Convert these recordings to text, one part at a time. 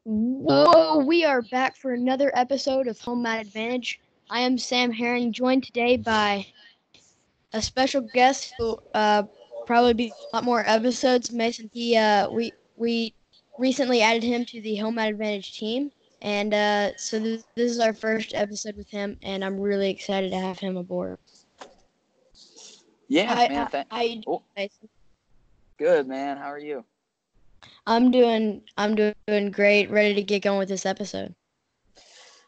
Whoa, we are back for another episode of Home Mat Advantage. I am Sam Herring, joined today by a special guest who probably be a lot more episodes. Mason, we recently added him to the Home Mat Advantage team, and so this is our first episode with him, and I'm really excited to have him aboard. Yeah, Hi, man. how you doing, Oh, Mason? good, man. How are you? I'm doing great, ready to get going with this episode.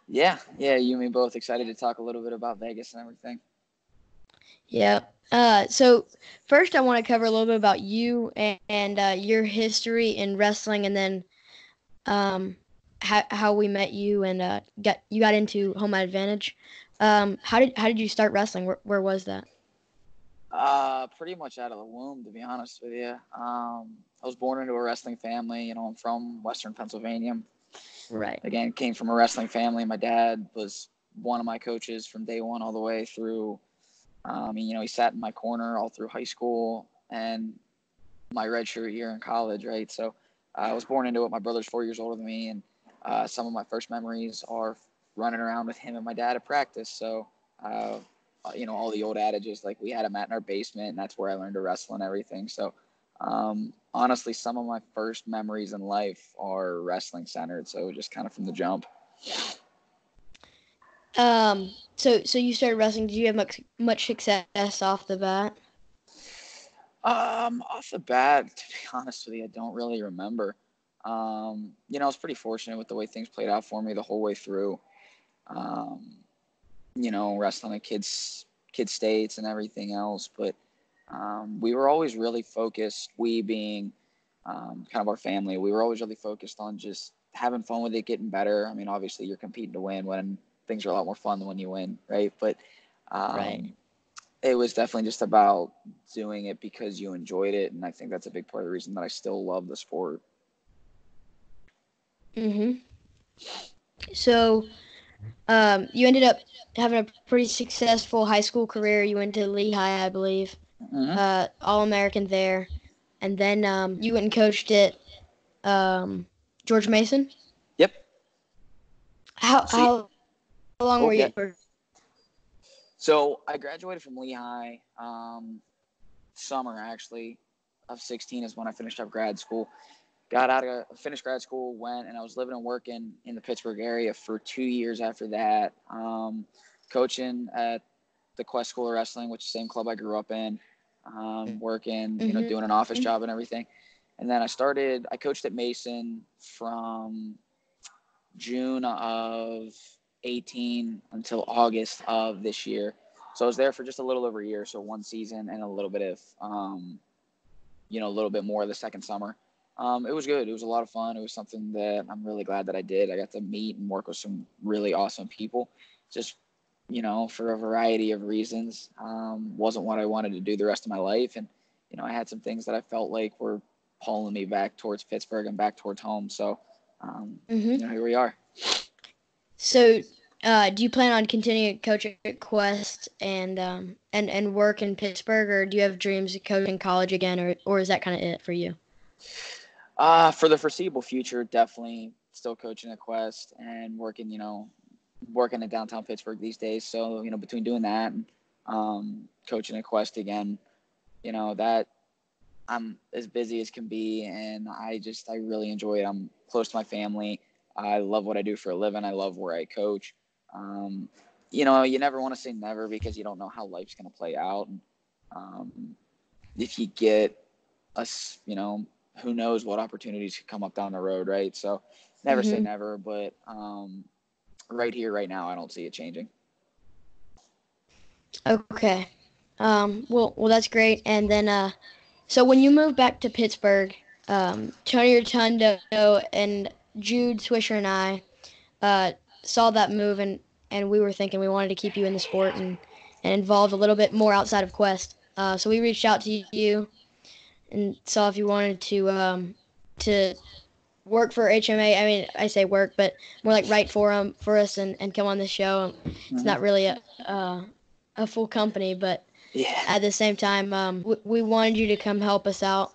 Yeah. You and me both excited to talk a little bit about Vegas and everything. Yeah. So first, I want to cover a little bit about you and your history in wrestling, and then um, how we met you and got into Home Advantage. How did you start wrestling? Where was that? Pretty much out of the womb, to be honest with you. I was born into a wrestling family. I'm from Western Pennsylvania. Right. Again, came from a wrestling family. My dad was one of my coaches from day one all the way through. He sat in my corner all through high school and my redshirt year in college, right? So I was born into it. My brother's 4 years older than me, and some of my first memories are running around with him and my dad at practice. So, all the old adages, like we had a mat in our basement, and that's where I learned to wrestle and everything. So, honestly, some of my first memories in life are wrestling centered. So just kind of from the jump. So you started wrestling. Did you have much success off the bat? Off the bat, to be honest with you, I don't really remember. I was pretty fortunate with the way things played out for me the whole way through. Um, wrestling at kids states and everything else, but we were always really focused. We being kind of our family, we were always really focused on just having fun with it, getting better. I mean, obviously, you're competing to win when things are a lot more fun than when you win, right? But Right. it was definitely just about doing it because you enjoyed it, and I think that's a big part of the reason that I still love the sport. Mm-hmm. So you ended up having a pretty successful high school career. You went to Lehigh, I believe. Mm-hmm. All American there, and then you went and coached at George Mason. Yep. See, How long oh were you yeah. at George? So I graduated from Lehigh summer actually of 16 is when I finished up grad school. Finished grad school, went, and I was living and working in the Pittsburgh area for 2 years after that, coaching at the Quest School of Wrestling, which is the same club I grew up in, working, Mm-hmm. doing an office job and everything. And then I coached at Mason from June of 18 until August of this year. So I was there for just a little over a year, so one season and a little bit of, a little bit more the second summer. It was good. It was a lot of fun. It was something that I'm really glad that I did. I got to meet and work with some really awesome people. Just, for a variety of reasons, wasn't what I wanted to do the rest of my life. And, I had some things that I felt like were pulling me back towards Pittsburgh and back towards home. So, Mm-hmm. here we are. So, do you plan on continuing to coach at Quest and work in Pittsburgh, or do you have dreams of coaching college again, or is that kind of it for you? For the foreseeable future, definitely still coaching at Quest and working, working at downtown Pittsburgh these days. So, between doing that and coaching at Quest again, that I'm as busy as can be. And I really enjoy it. I'm close to my family. I love what I do for a living. I love where I coach. Um, you never want to say never because you don't know how life's going to play out. And if you get us, who knows what opportunities could come up down the road, right? So never say Mm-hmm. never, but right here, right now, I don't see it changing. Okay. Well, that's great. And then, so when you moved back to Pittsburgh, Tony Rotundo and Jude Swisher and I uh, saw that move, and we were thinking we wanted to keep you in the sport and involved a little bit more outside of Quest. So we reached out to you and saw if you wanted to work for HMA. I mean, I say work, but more like write for us and come on the show. It's Mm-hmm. not really a full company, but Yeah. at the same time, we wanted you to come help us out.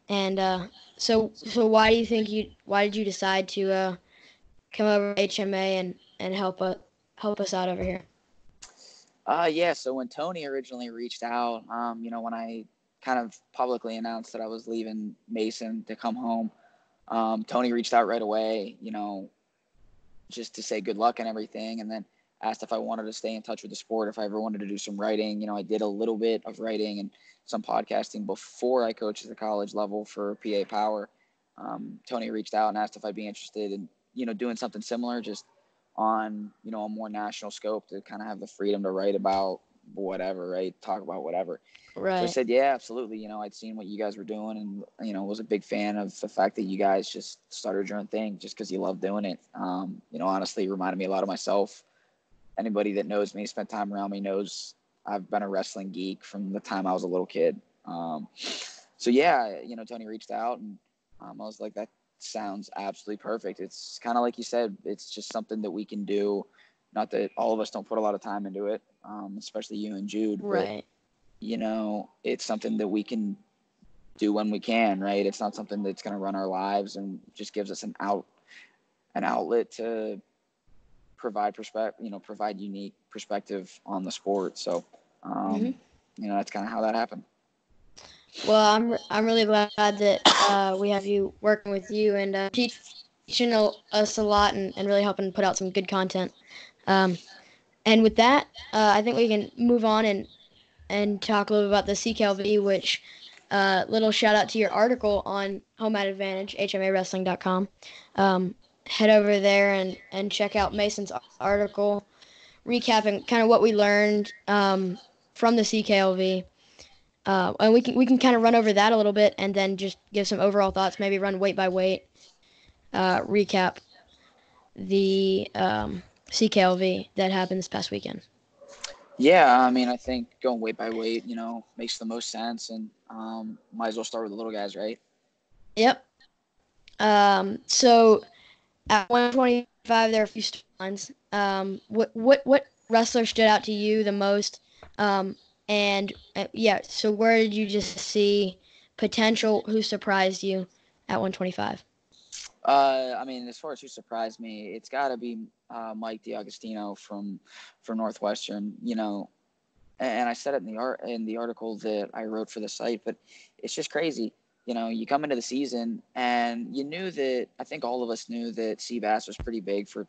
And so why did you decide come over to HMA and help us out over here? Yeah. So when Tony originally reached out, when I kind of publicly announced that I was leaving Mason to come home, Tony reached out right away, just to say good luck and everything. And then asked if I wanted to stay in touch with the sport, if I ever wanted to do some writing. I did a little bit of writing and some podcasting before I coached at the college level for PA Power. Tony reached out and asked if I'd be interested in, doing something similar, just on, a more national scope, to kind of have the freedom to write about whatever, right? Talk about whatever. So I Right. said, yeah, absolutely. I'd seen what you guys were doing, and, was a big fan of the fact that you guys just started your own thing just because you love doing it. Honestly, it reminded me a lot of myself. Anybody that knows me, spent time around me, knows I've been a wrestling geek from the time I was a little kid. So yeah, Tony reached out, and I was like, that sounds absolutely perfect. It's kind of like you said, it's just something that we can do. Not that all of us don't put a lot of time into it, especially you and Jude, but Right. it's something that we can do when we can, right? It's not something that's going to run our lives, and just gives us an outlet to provide unique perspective on the sport. So, Mm-hmm. that's kind of how that happened. Well, I'm really glad that we have you working with you and teaching us a lot and really helping put out some good content. Um, and with that, I think we can move on and talk a little bit about the CKLV, which little shout out to your article on Home Advantage, HMAWrestling.com. Head over there and check out Mason's article, recapping kind of what we learned from the CKLV. And we can kind of run over that a little bit and then just give some overall thoughts. Maybe run weight by weight, recap the CKLV that happened this past weekend. Yeah, I mean, I think going weight by weight, makes the most sense, and might as well start with the little guys, right? Yep. So at 125, there are a few storylines. What wrestler stood out to you the most? And yeah, so where did you just see potential? Who surprised you at 125? I mean, as far as who surprised me, it's got to be Mike DiAgostino from Northwestern. And I said it in the article that I wrote for the site, but it's just crazy. You come into the season and you knew that, I think all of us knew that Seabass was pretty big for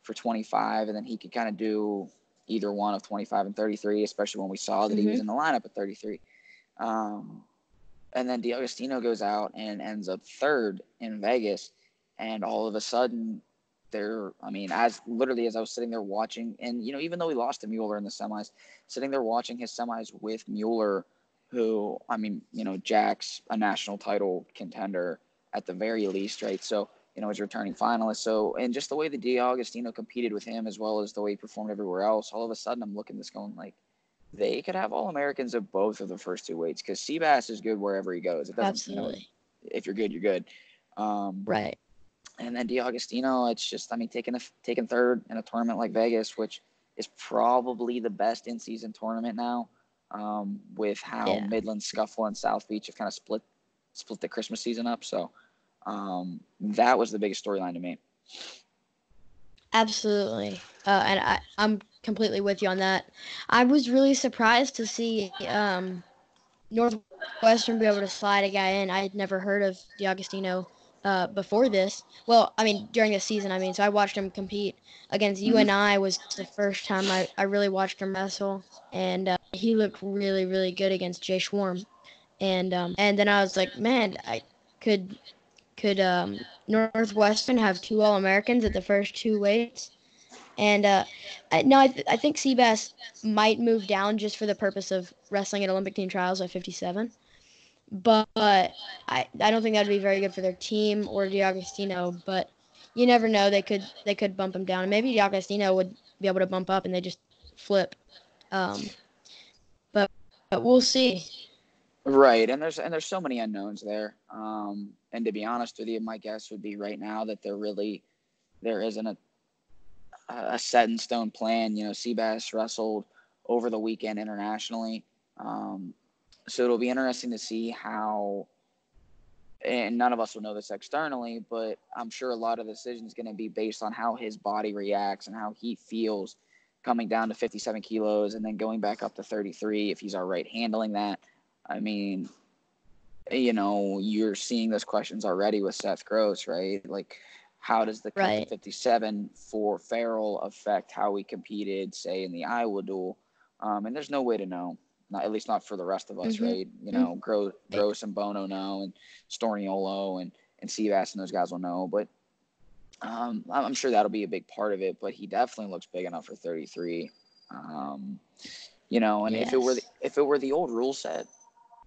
25, and then he could kind of do either one of 25 and 33, especially when we saw that he was Mm-hmm. in the lineup at 33. And then DiAgostino goes out and ends up third in Vegas, and all of a sudden, as I was sitting there watching, and even though he lost to Mueller in the semis, sitting there watching his semis with Mueller, who, Jack's a national title contender at the very least, right? So, he's a returning finalist. So, and just the way that DiAgostino competed with him, as well as the way he performed everywhere else, all of a sudden I'm looking at this going like, they could have All-Americans at both of the first two weights, because Seabass is good wherever he goes. It doesn't, Absolutely. if you're good, you're good. Um, Right. and then DiAgostino, it's just, taking third in a tournament like Vegas, which is probably the best in-season tournament now, with how Yeah. Midland, Scuffle, and South Beach have kind of split the Christmas season up. So that was the biggest storyline to me. Absolutely. And I'm completely with you on that. I was really surprised to see Northwestern be able to slide a guy in. I had never heard of DiAgostino before this. Well, I mean, during the season, so I watched him compete against Mm-hmm. UNI was the first time I really watched him wrestle. And he looked really, really good against Jay Schwarm. And then I was like, man, I could Northwestern have two All-Americans at the first two weights? And no, I think Seabass might move down just for the purpose of wrestling at Olympic team trials at 57. But I don't think that would be very good for their team or DiAgostino. But you never know. They could bump him down, and maybe DiAgostino would be able to bump up, and they just flip. Um, but we'll see. Right, and there's so many unknowns there. And to be honest with you, my guess would be right now that there isn't a set in stone plan. Seabass wrestled over the weekend internationally, so it'll be interesting to see how and none of us will know this externally, but I'm sure a lot of the decision is going to be based on how his body reacts and how he feels coming down to 57 kilos and then going back up to 33 if he's all right handling that. I mean, you're seeing those questions already with Seth Gross, right? Like, how does the cut to Right. 57 for Farrell affect how we competed, say, in the Iowa duel? And there's no way to know. Not, at least not for the rest of us, right? Gross and Bono know, and Storniolo and Seabass and those guys will know. But I'm sure that'll be a big part of it. But he definitely looks big enough for 33. And Yes. if it were the old rule set,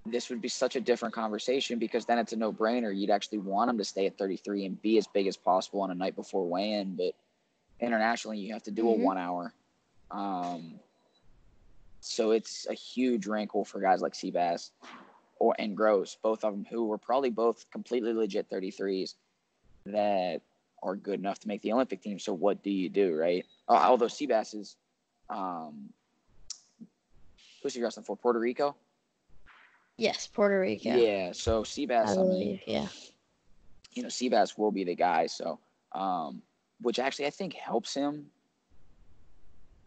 this would be such a different conversation because then it's a no-brainer. You'd actually want him to stay at 33 and be as big as possible on a night before weigh-in. But internationally, you have to do a 1 hour. So it's a huge wrinkle for guys like Seabass and Gross, both of them who were probably both completely legit 33s that are good enough to make the Olympic team. So what do you do, right? Although Seabass is who's he wrestling for? Puerto Rico? Yes, Puerto Rico. Yeah, so Seabass, I believe, Seabass will be the guy. So, which actually I think helps him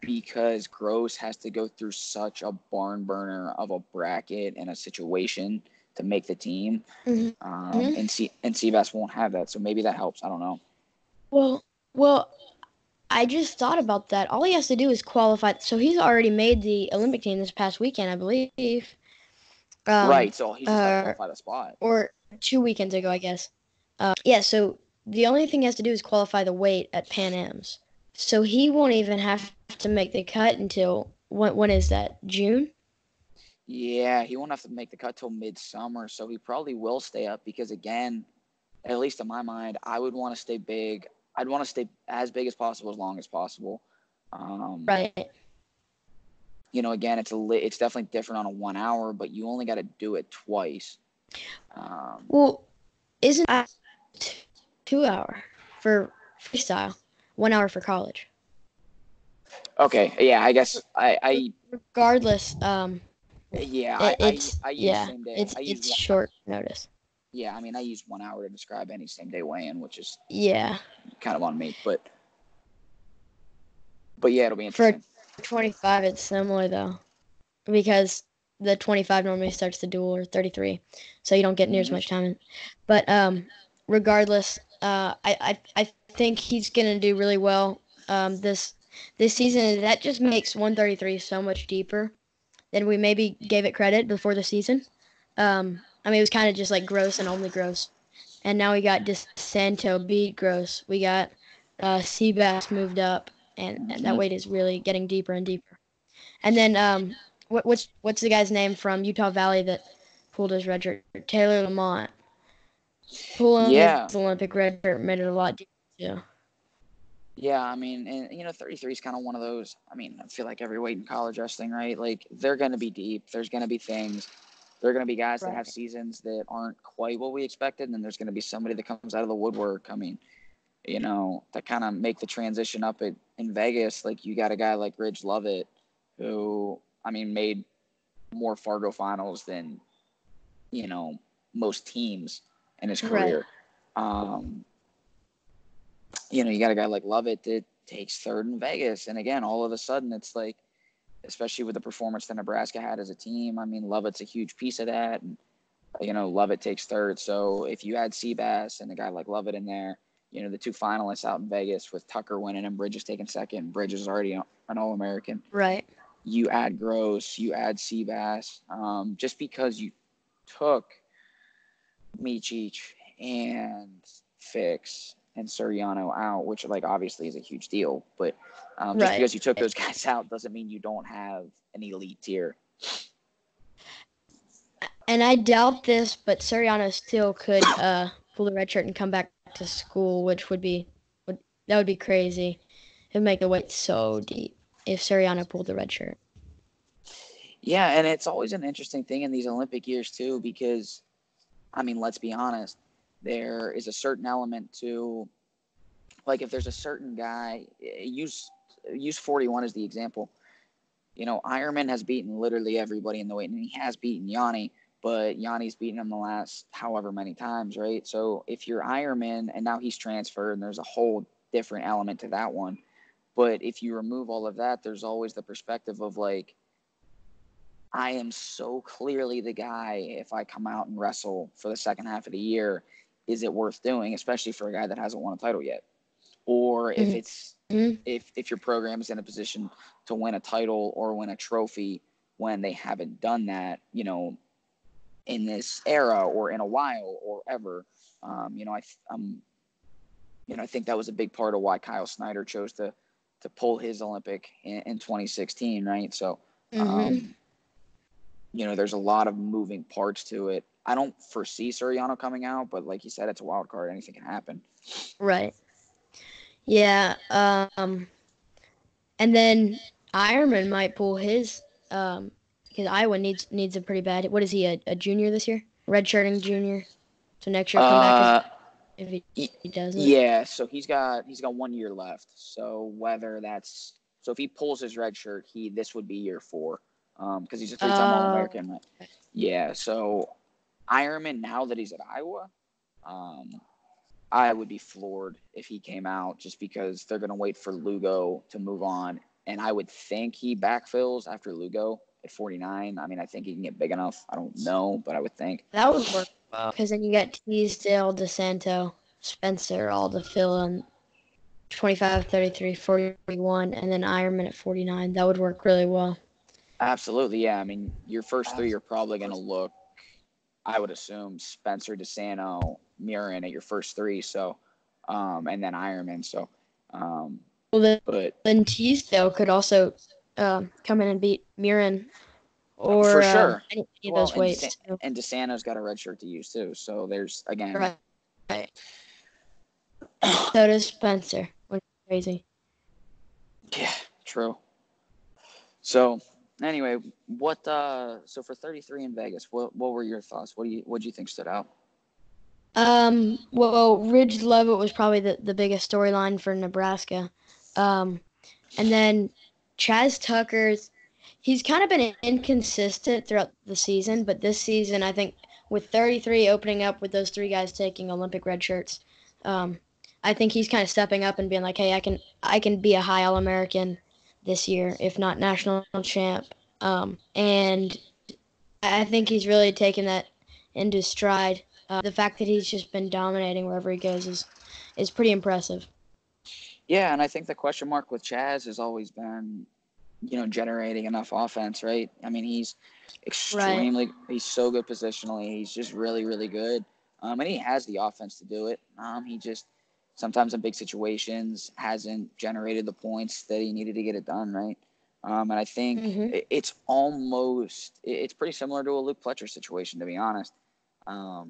because Gross has to go through such a barn burner of a bracket and a situation to make the team. And Seabass won't have that. So maybe that helps. I don't know. Well, I just thought about that. All he has to do is qualify. So he's already made the Olympic team this past weekend, I believe. Right. So he's just got to qualify the spot. Or 2 weekends ago, I guess. So the only thing he has to do is qualify the weight at Pan Am's. So he won't even have to make the cut until, when is that, June? Yeah, he won't have to make the cut till midsummer, so he probably will stay up because, again, at least in my mind, I would want to stay big. I'd want to stay as big as possible, as long as possible. Right. Again, it's definitely different on a 1 hour, but you only got to do it twice. Isn't 2 hour for freestyle, 1 hour for college? Okay, yeah, I guess I regardless, it's same day. It's short notice. Yeah, I mean, I use 1 hour to describe any same day weigh-in, which is kind of on me, but yeah, it'll be interesting. For 25, it's similar though, because the 25 normally starts the duel, or 33, so you don't get near as much time. But regardless, I think he's gonna do really well this season. That just makes 133 so much deeper than we maybe gave it credit before the season. I mean, it was kind of just like Gross and only Gross, and now we got DeSanto beat Gross. We got Seabass moved up, and that weight is really getting deeper and deeper. And then what's the guy's name from Utah Valley that pulled his red shirt? Taylor Lamont. Pulling his Olympic red shirt made it a lot deeper too. Yeah, I mean, and 33 is kind of one of those. I mean, I feel like every weight in college wrestling, right? Like they're going to be deep. There's going to be things. There are going to be guys that have seasons that aren't quite what we expected, and then there's going to be somebody that comes out of the woodwork. I mean, to kind of make the transition up in Vegas. Like you got a guy like Ridge Lovett, who I mean made more Fargo finals than most teams in his career. Right. You got a guy like Lovett that takes third in Vegas. And again, all of a sudden it's like, especially with the performance that Nebraska had as a team, I mean, Lovett's a huge piece of that. And, Lovett takes third. So if you add Seabass and a guy like Lovett in there, the two finalists out in Vegas with Tucker winning and Bridges taking second, Bridges is already an All-American. Right. You add Gross, you add Seabass, just because you took Micic and Fix and Suriano out, which like obviously is a huge deal, but just because you took those guys out doesn't mean you don't have an elite tier. And I doubt this, but Suriano still could pull the red shirt and come back to school, which would be crazy. It would make the weight so deep if Suriano pulled the red shirt. Yeah, and it's always an interesting thing in these Olympic years too, because I mean, let's be honest, there is a certain element to, like, if there's a certain guy, use 41 as the example. Ironman has beaten literally everybody in the weight, and he has beaten Yanni, but Yanni's beaten him the last however many times, right? So if you're Ironman and now he's transferred and there's a whole different element to that one. But if you remove all of that, there's always the perspective of like, I am so clearly the guy. If I come out and wrestle for the second half of the year, is it worth doing, especially for a guy that hasn't won a title yet? Or if it's if your program is in a position to win a title or win a trophy when they haven't done that, in this era or in a while or ever, I think that was a big part of why Kyle Snyder chose to pull his Olympic in 2016, right? So, there's a lot of moving parts to it. I don't foresee Suriano coming out, but like you said, it's a wild card. Anything can happen. Right. Yeah. And then Ironman might pull his because Iowa needs a pretty bad. What is he, a junior this year? Redshirting junior. So next year come back if he doesn't. Yeah, so he's got 1 year left. So if he pulls his red shirt, this would be year 4. Because he's a 3-time All-American. Right? Yeah, so Ironman, now that he's at Iowa, I would be floored if he came out, just because they're going to wait for Lugo to move on. And I would think he backfills after Lugo at 49. I mean, I think he can get big enough. I don't know, but I would think. That would work well. Because then you got Teasdale, DeSanto, Spencer all to fill in 25, 33, 41, and then Ironman at 49. That would work really well. Absolutely, yeah. I mean, your first 3 are probably going to look, I would assume, Spencer, DeSanto, Murin at your first 3. So, and then Ironman. So, then Teasdale could also come in and beat Murin or for sure any of those weights. And DeSanto's got a red shirt to use too. So there's again. Right. So does Spencer, which is crazy. Yeah, true. So anyway, so for 33 in Vegas, what were your thoughts? What do you think stood out? Well, Ridge Levitt was probably the biggest storyline for Nebraska. And then Chaz Tucker's, he's kind of been inconsistent throughout the season, but this season, I think with 33 opening up with those 3 guys taking Olympic red shirts, I think he's kind of stepping up and being like, hey, I can be a high All-American this year, if not national champ. And I think he's really taken that into stride. The fact that he's just been dominating wherever he goes is pretty impressive. Yeah, and I think the question mark with Chaz has always been, generating enough offense, right? I mean, he's he's so good positionally. He's just really, really good. And he has the offense to do it. He just sometimes in big situations hasn't generated the points that he needed to get it done, right? And I think it's pretty similar to a Luke Pletcher situation, to be honest. As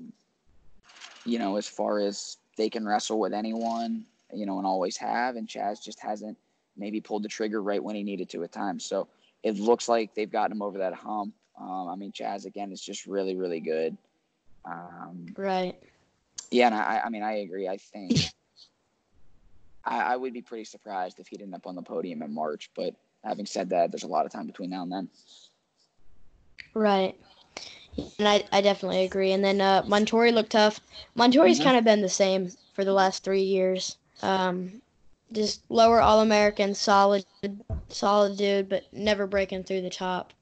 far as they can wrestle with anyone, and always have, and Chaz just hasn't maybe pulled the trigger right when he needed to at times. So it looks like they've gotten him over that hump. I mean, Chaz, again, is just really, really good. Right. Yeah, and I agree. I think I would be pretty surprised if he'd end up on the podium in March. But having said that, there's a lot of time between now and then. Right. And I definitely agree. And then Montori looked tough. Montori's kind of been the same for the last 3 years. Just lower All-American, solid dude, but never breaking through the top.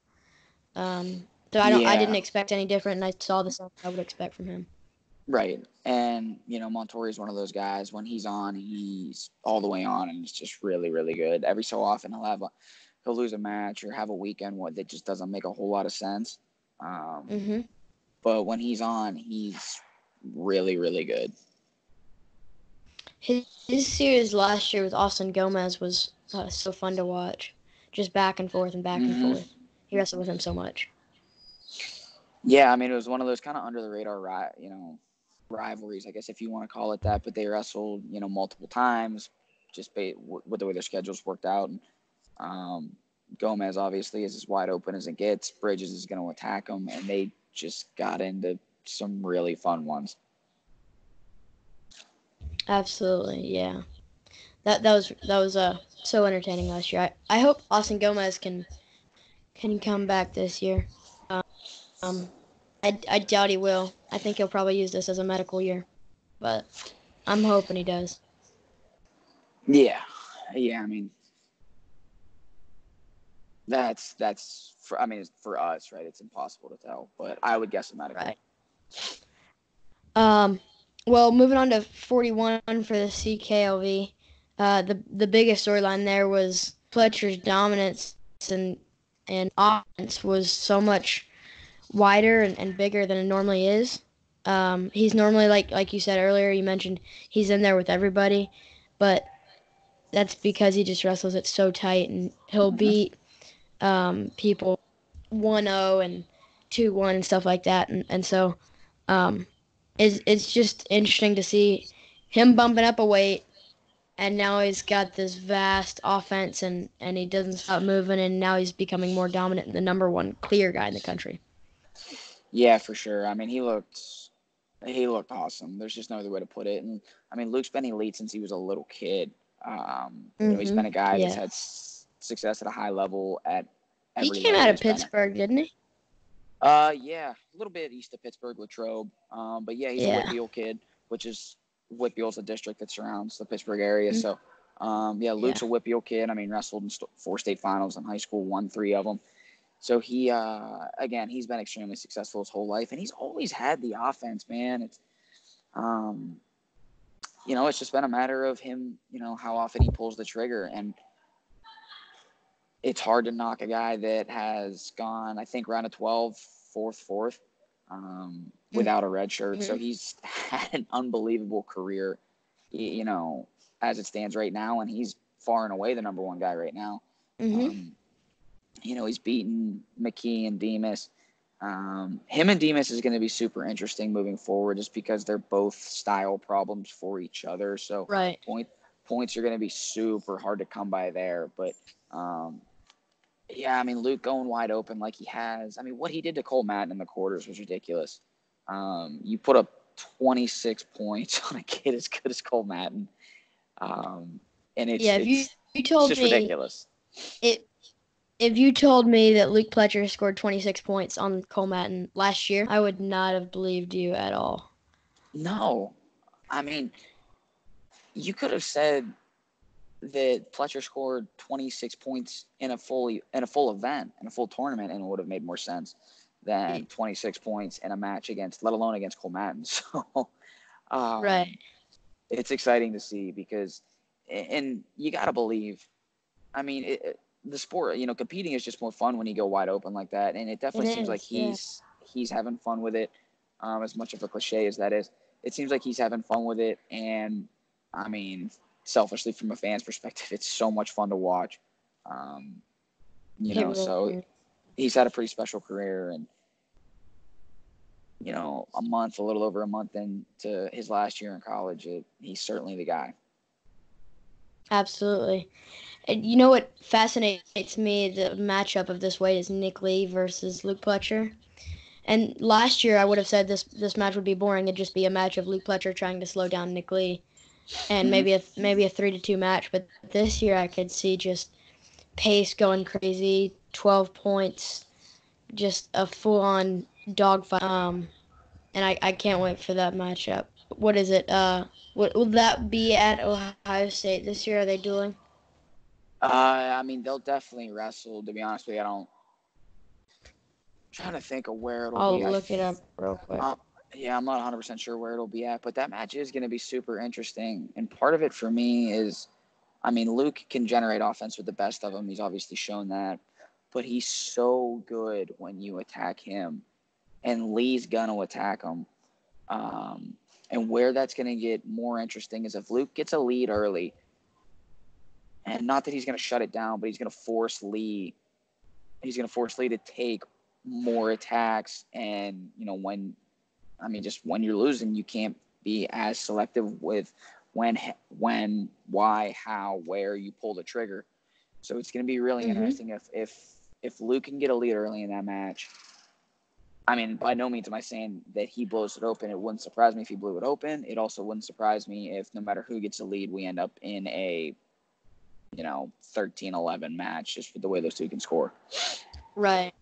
So I didn't expect any different, and I saw the stuff I would expect from him. Right. And, Montori is one of those guys. When he's on, he's all the way on, and it's just really, really good. Every so often he'll lose a match or have a weekend that just doesn't make a whole lot of sense. But when he's on, he's really, really good. His series last year with Austin Gomez was so fun to watch. Just back and forth and back and forth. He wrestled with him so much. Yeah, I mean, it was one of those kind of under the radar, rivalries, I guess, if you want to call it that. But they wrestled, multiple times, just with the way their schedules worked out. And Gomez obviously is as wide open as it gets. Bridges is going to attack him, and they just got into some really fun ones. Absolutely, yeah. That was so entertaining last year. I hope Austin Gomez can come back this year. I doubt he will. I think he'll probably use this as a medical year, but I'm hoping he does. Yeah. Yeah, I mean, that's for, I mean, it's for us, right? It's impossible to tell, but I would guess a medical. Right. Um, well, moving on to 41 for the CKLV. The biggest storyline there was Fletcher's dominance and offense was so much wider and bigger than it normally is. He's normally like you said earlier, you mentioned he's in there with everybody, but that's because he just wrestles it so tight and he'll Mm-hmm. beat people 1-0 and 2-1 and stuff like that, and so um, it's just interesting to see him bumping up a weight, and now he's got this vast offense, and he doesn't stop moving, and now he's becoming more dominant and the number one clear guy in the country. Yeah, for sure. I mean, he looked awesome. There's just no other way to put it. And I mean, Luke's been elite since he was a little kid. He's been a guy that's Yeah. had success at a high level at He every came level out of he's been at. Pittsburgh, didn't he? Yeah, a little bit east of Pittsburgh, Latrobe. But yeah, he's a Yeah. Whitfield kid, which is Whitfield's a district that surrounds the Pittsburgh area. Mhm. So, yeah, Yeah. Luke's a Whitfield kid. I mean, wrestled in 4 state finals in high school, won 3 of them. So he, again, he's been extremely successful his whole life, and he's always had the offense, man. It's, um, it's just been a matter of him, how often he pulls the trigger, and it's hard to knock a guy that has gone, I think, round of 12, fourth, without a red shirt. Mm-hmm. So he's had an unbelievable career, as it stands right now, and he's far and away the number one guy right now. Mm-hmm. He's beaten McKee and Demas. Him and Demas is going to be super interesting moving forward, just because they're both style problems for each other. So Right. points are going to be super hard to come by there. But yeah, I mean, Luke going wide open like he has. I mean, what he did to Cole Madden in the quarters was ridiculous. You put up 26 points on a kid as good as Cole Madden, and Yeah. it's You told just me ridiculous. it. If you told me that Luke Pletcher scored 26 points on Cole Madden last year, I would not have believed you at all. No, I mean, you could have said that Pletcher scored 26 points in a full event, in a full tournament, and it would have made more sense than 26 points in a match let alone against Cole Madden. So, Right. it's exciting to see, because, and you got to believe, I mean, the sport, competing is just more fun when you go wide open like that. And it definitely seems like Yeah. he's having fun with it. As much of a cliche as that is, it seems like he's having fun with it. And I mean, selfishly, from a fan's perspective, it's so much fun to watch. So he's had a pretty special career, and, a little over a month into his last year in college, he's certainly the guy. Absolutely. And you know what fascinates me, the matchup of this weight, is Nick Lee versus Luke Pletcher. And last year I would have said this match would be boring. It'd just be a match of Luke Pletcher trying to slow down Nick Lee, and Mm-hmm. maybe a 3-2 match. But this year I could see just pace going crazy, 12 points, just a full on dogfight. And I can't wait for that matchup. What is it? What will that be at Ohio State this year? Are they dueling? I mean, they'll definitely wrestle. To be honest with you, I'm trying to think of where it'll I'll be. look it up real quick. Yeah, I'm not 100% sure where it'll be at, but that match is going to be super interesting. And part of it for me is, I mean, Luke can generate offense with the best of them. He's obviously shown that, but he's so good when you attack him, and Lee's going to attack him. And where that's going to get more interesting is if Luke gets a lead early, and not that he's going to shut it down, but he's going to force Lee. He's going to force Lee to take more attacks, and just when you're losing, you can't be as selective with when, why, how, where you pull the trigger. So it's going to be really interesting if Luke can get a lead early in that match. I mean, by no means am I saying that he blows it open. It wouldn't surprise me if he blew it open. It also wouldn't surprise me if, no matter who gets the lead, we end up in a 13-11 match, just with the way those two can score. Right.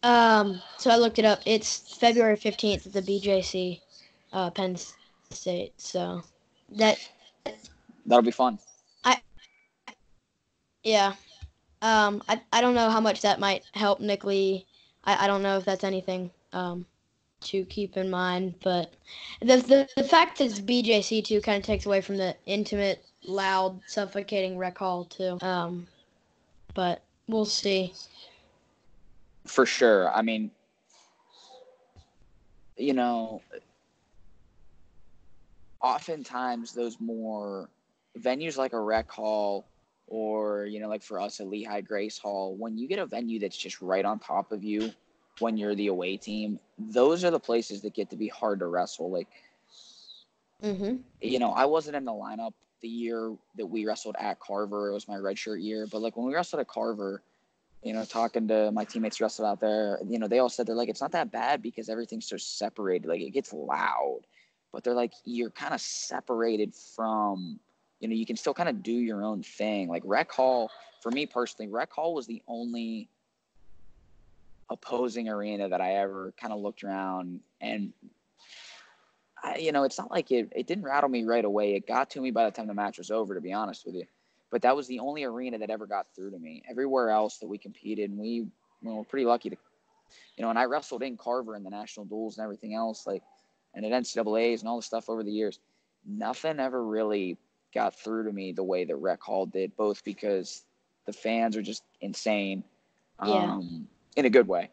So I looked it up. It's February 15th at the BJC, Penn State. So that That'll be fun. I yeah. I don't know how much that might help Nick Lee. I don't know if that's anything to keep in mind, but the fact that it's BJC too kind of takes away from the intimate, loud, suffocating rec hall too. But we'll see. For sure. I mean, you know, oftentimes those more venues like a rec hall or, like for us at Lehigh Grace Hall, when you get a venue that's just right on top of you when you're the away team, those are the places that get to be hard to wrestle. Like, Mhm. I wasn't in the lineup the year that we wrestled at Carver. It was my redshirt year. But like when we wrestled at Carver, talking to my teammates wrestled out there, they all said they're like, it's not that bad because everything's so separated. Like it gets loud, but they're like, you're kind of separated from, you can still kind of do your own thing. Like Rec Hall, for me personally, Rec Hall was the only opposing arena that I ever kind of looked around and it's not like it didn't rattle me right away. It got to me by the time the match was over, to be honest with you. But that was the only arena that ever got through to me. Everywhere else that we competed, and we were pretty lucky to, and I wrestled in Carver in the national duels and everything else, like, and at NCAAs and all the stuff over the years. Nothing ever really got through to me the way that Rec Hall did, both because the fans are just insane, Yeah. in a good way.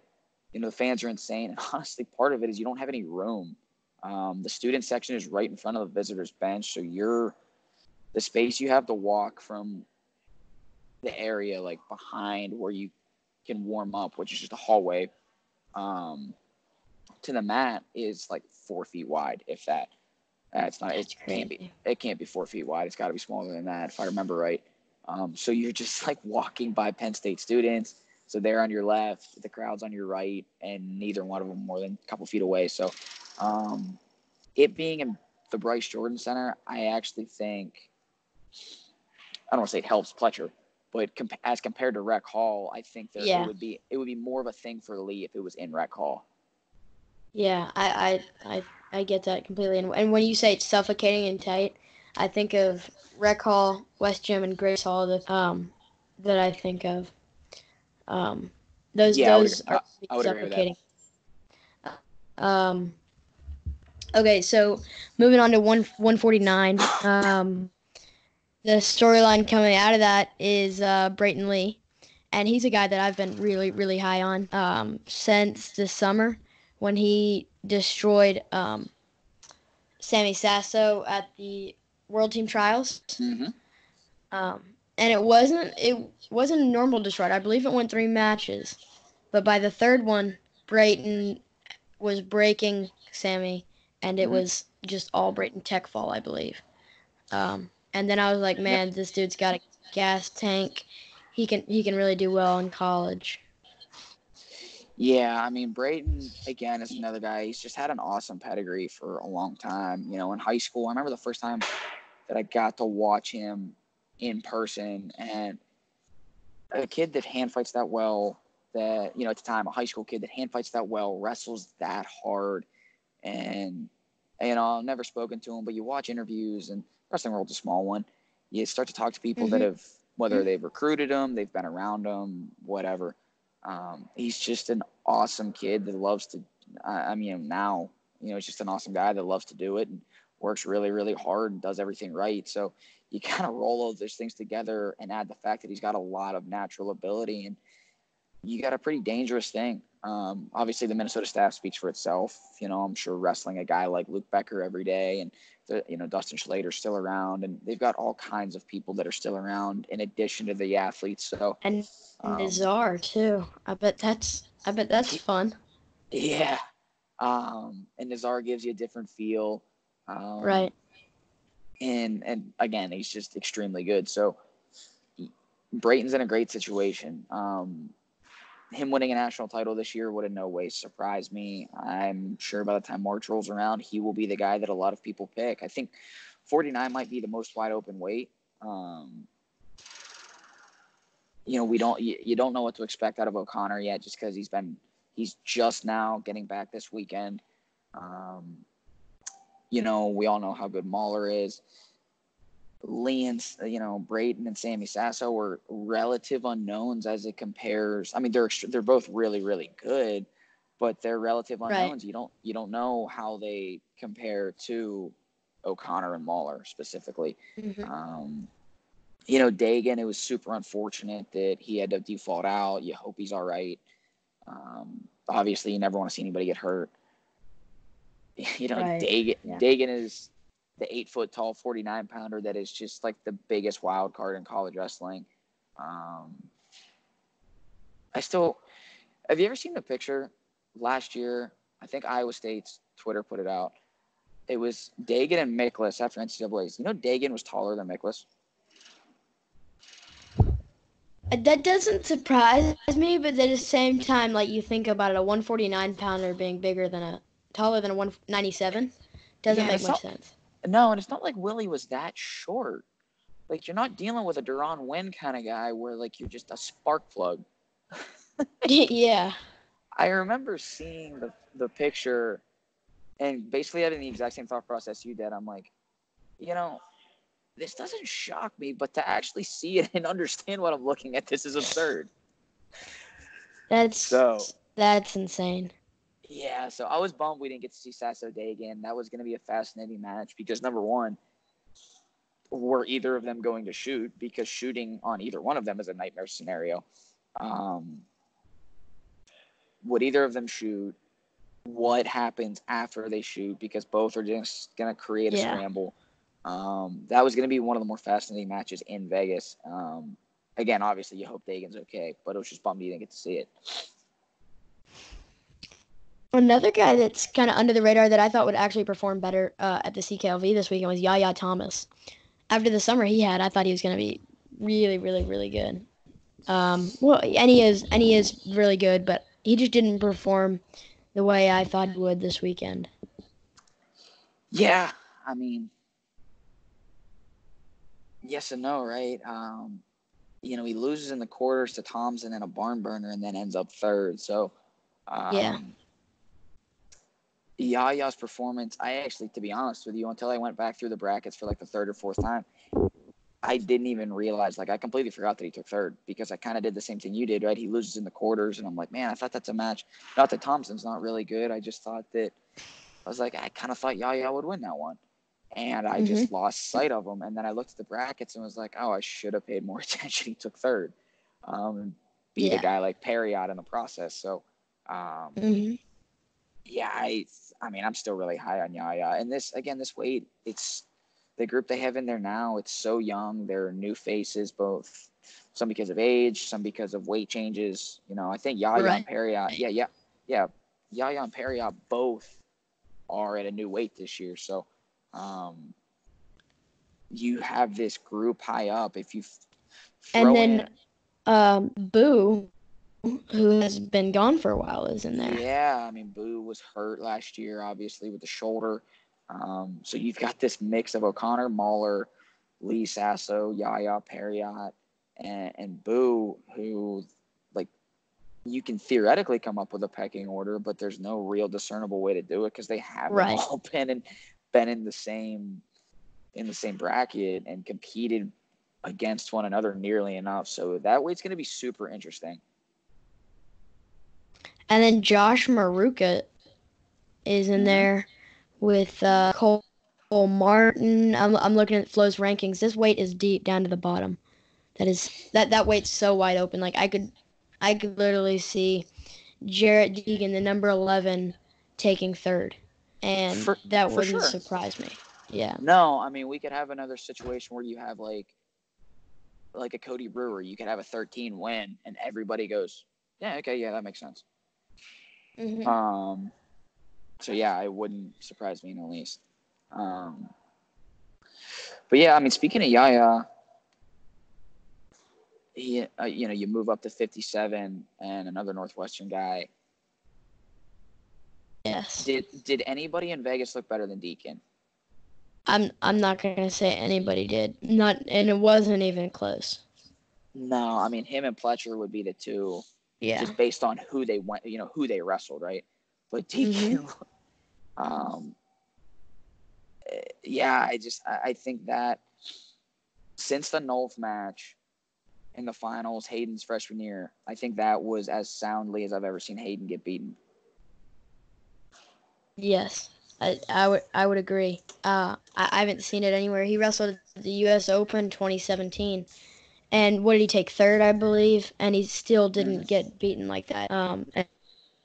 The fans are insane. And honestly, part of it is you don't have any room. The student section is right in front of the visitors bench. So the space you have to walk from the area, like behind where you can warm up, which is just a hallway, to the mat is like 4 feet wide, if that. It's not. That's crazy. It can't be 4 feet wide. It's got to be smaller than that, if I remember right. So you're just like walking by Penn State students. So they're on your left, the crowd's on your right, and neither one of them more than a couple feet away. So, it being in the Bryce Jordan Center, I actually think, I don't want to say it helps Pletcher, but as compared to Rec Hall, I think it Yeah. would be more of a thing for Lee if it was in Rec Hall. Yeah, I get that completely. And when you say it's suffocating and tight, I think of Rec Hall, West Gym, and Grace Hall that I think of. Um, those Yeah, those are pretty I would agree with that. suffocating. Um, okay, so moving on to 149. The storyline coming out of that is Brayton Lee, and he's a guy that I've been really really high on since this summer when he destroyed Sammy Sasso at the World Team Trials. Mm-hmm. And it wasn't a normal destroy. I believe it went 3 matches, but by the third one, Brayton was breaking Sammy, and it Mm-hmm. was just all Brayton tech fall, I believe. And then I was like, Yep. man, this dude's got a gas tank. He can really do well in college. Yeah, I mean, Brayton, again, is another guy. He's just had an awesome pedigree for a long time. In high school, I remember the first time that I got to watch him in person, and a kid that hand fights that well, that, at the time, a high school kid that hand fights that well, wrestles that hard, and, I've never spoken to him, but you watch interviews, and wrestling world's a small one. You start to talk to people that Mm-hmm. have, whether they've recruited him, they've been around him, whatever. He's just an awesome kid that loves to, I mean, now, he's just an awesome guy that loves to do it and works really, really hard and does everything right. So you kind of roll all those things together and add the fact that he's got a lot of natural ability, and you got a pretty dangerous thing. Obviously, the Minnesota staff speaks for itself. I'm sure wrestling a guy like Luke Becker every day, and Dustin Schlater's still around, and they've got all kinds of people that are still around in addition to the athletes. So, And um, Nazar too. I bet that's fun. yeah. And Nazar gives you a different feel. Um, Right. and again, he's just extremely good. So Brayton's in a great situation. Him winning a national title this year would in no way surprise me. I'm sure by the time March rolls around, he will be the guy that a lot of people pick. I think 49 might be the most wide open weight. We don't you don't know what to expect out of O'Connor yet, just because he's been He's just now getting back this weekend. You know, we all know how good Mahler is. Lee and, Brayton and Sammy Sasso were relative unknowns as it compares. I mean, they're both really, really good, but they're relative unknowns. Right. You don't know how they compare to O'Connor and Mahler specifically. Mm-hmm. Dagan, it was super unfortunate that he had to default out. You hope he's all right. Obviously, you never want to see anybody get hurt. Right. Dagan is the 8-foot tall 49-pounder that is just like the biggest wild card in college wrestling. Have you ever seen the picture last year? I think Iowa State's Twitter put it out. It was Dagan and Miklas after NCAAs. Dagan was taller than Miklas. That doesn't surprise me, but at the same time, like you think about it, a 149-pounder being taller than a 197 doesn't make much sense. No, and it's not like Willie was that short. Like, you're not dealing with a Deron Wynn kind of guy where, like, you're just a spark plug. Yeah. I remember seeing the picture and basically having the exact same thought process you did. I'm like, this doesn't shock me, but to actually see it and understand what I'm looking at, this is absurd. That's insane. Yeah, so I was bummed we didn't get to see Sasso Dagan. That was going to be a fascinating match because, number one, were either of them going to shoot? Because shooting on either one of them is a nightmare scenario. Would either of them shoot? What happens after they shoot? Because both are just going to create a scramble. That was going to be one of the more fascinating matches in Vegas. Again, obviously, you hope Dagan's okay, but it was just bummed you didn't get to see it. Another guy that's kind of under the radar that I thought would actually perform better at the CKLV this weekend was Yaya Thomas. After the summer he had, I thought he was going to be really, really, really good. And he is really good, but he just didn't perform the way I thought he would this weekend. Yeah, I mean, yes and no, right? He loses in the quarters to Thompson and a barn burner and then ends up third. So, Yaya's performance, I actually, to be honest with you, until I went back through the brackets for like the third or fourth time, I didn't even realize, I completely forgot that he took third because I kind of did the same thing you did, right? He loses in the quarters, and I'm like, man, I thought that's a match. Not that Thompson's not really good. I just thought I kind of thought Yaya would win that one. And I just lost sight of him. And then I looked at the brackets and was like, oh, I should have paid more attention. He took third. Beat a guy like Perriott in the process. So, yeah, I mean, I'm still really high on Yaya. And this weight, it's the group they have in there now. It's so young. They're new faces, both some because of age, some because of weight changes. I think Yaya and Perriott, Yaya and Perriott both are at a new weight this year. So, you have this group high up. If you Boo, who has been gone for a while, is in there. Yeah, I mean, Boo was hurt last year, obviously, with the shoulder. So you've got this mix of O'Connor, Mahler, Lee Sasso, Yaya, Perriott, and Boo, who, you can theoretically come up with a pecking order, but there's no real discernible way to do it because they haven't all been in the same bracket and competed against one another nearly enough. So that weight's going to be super interesting. And then Josh Maruka is in there with Cole Martin. I'm looking at Flo's rankings. This weight is deep down to the bottom. That weight's so wide open. I could literally see Jarrett Deegan, the number 11, taking third, and that wouldn't surprise me. Yeah. No, I mean, we could have another situation where you have like a Cody Brewer. You could have a 13 win, and everybody goes, yeah, okay, yeah, that makes sense. So yeah, it wouldn't surprise me in the least. But yeah, I mean, speaking of Yaya, he, you move up to 57 and another Northwestern guy. Yes. Did anybody in Vegas look better than Deacon? I'm not gonna say anybody did. And it wasn't even close. No, I mean, him and Pletcher would be the two Yeah. just based on who they went, who they wrestled, right? But Deacon, yeah, I think that since the Nolf match in the finals, Hayden's freshman year, I think that was as soundly as I've ever seen Hayden get beaten. Yes, I would agree. I haven't seen it anywhere. He wrestled at the U.S. Open 2017, and what did he take, third, I believe, and he still didn't get beaten like that. And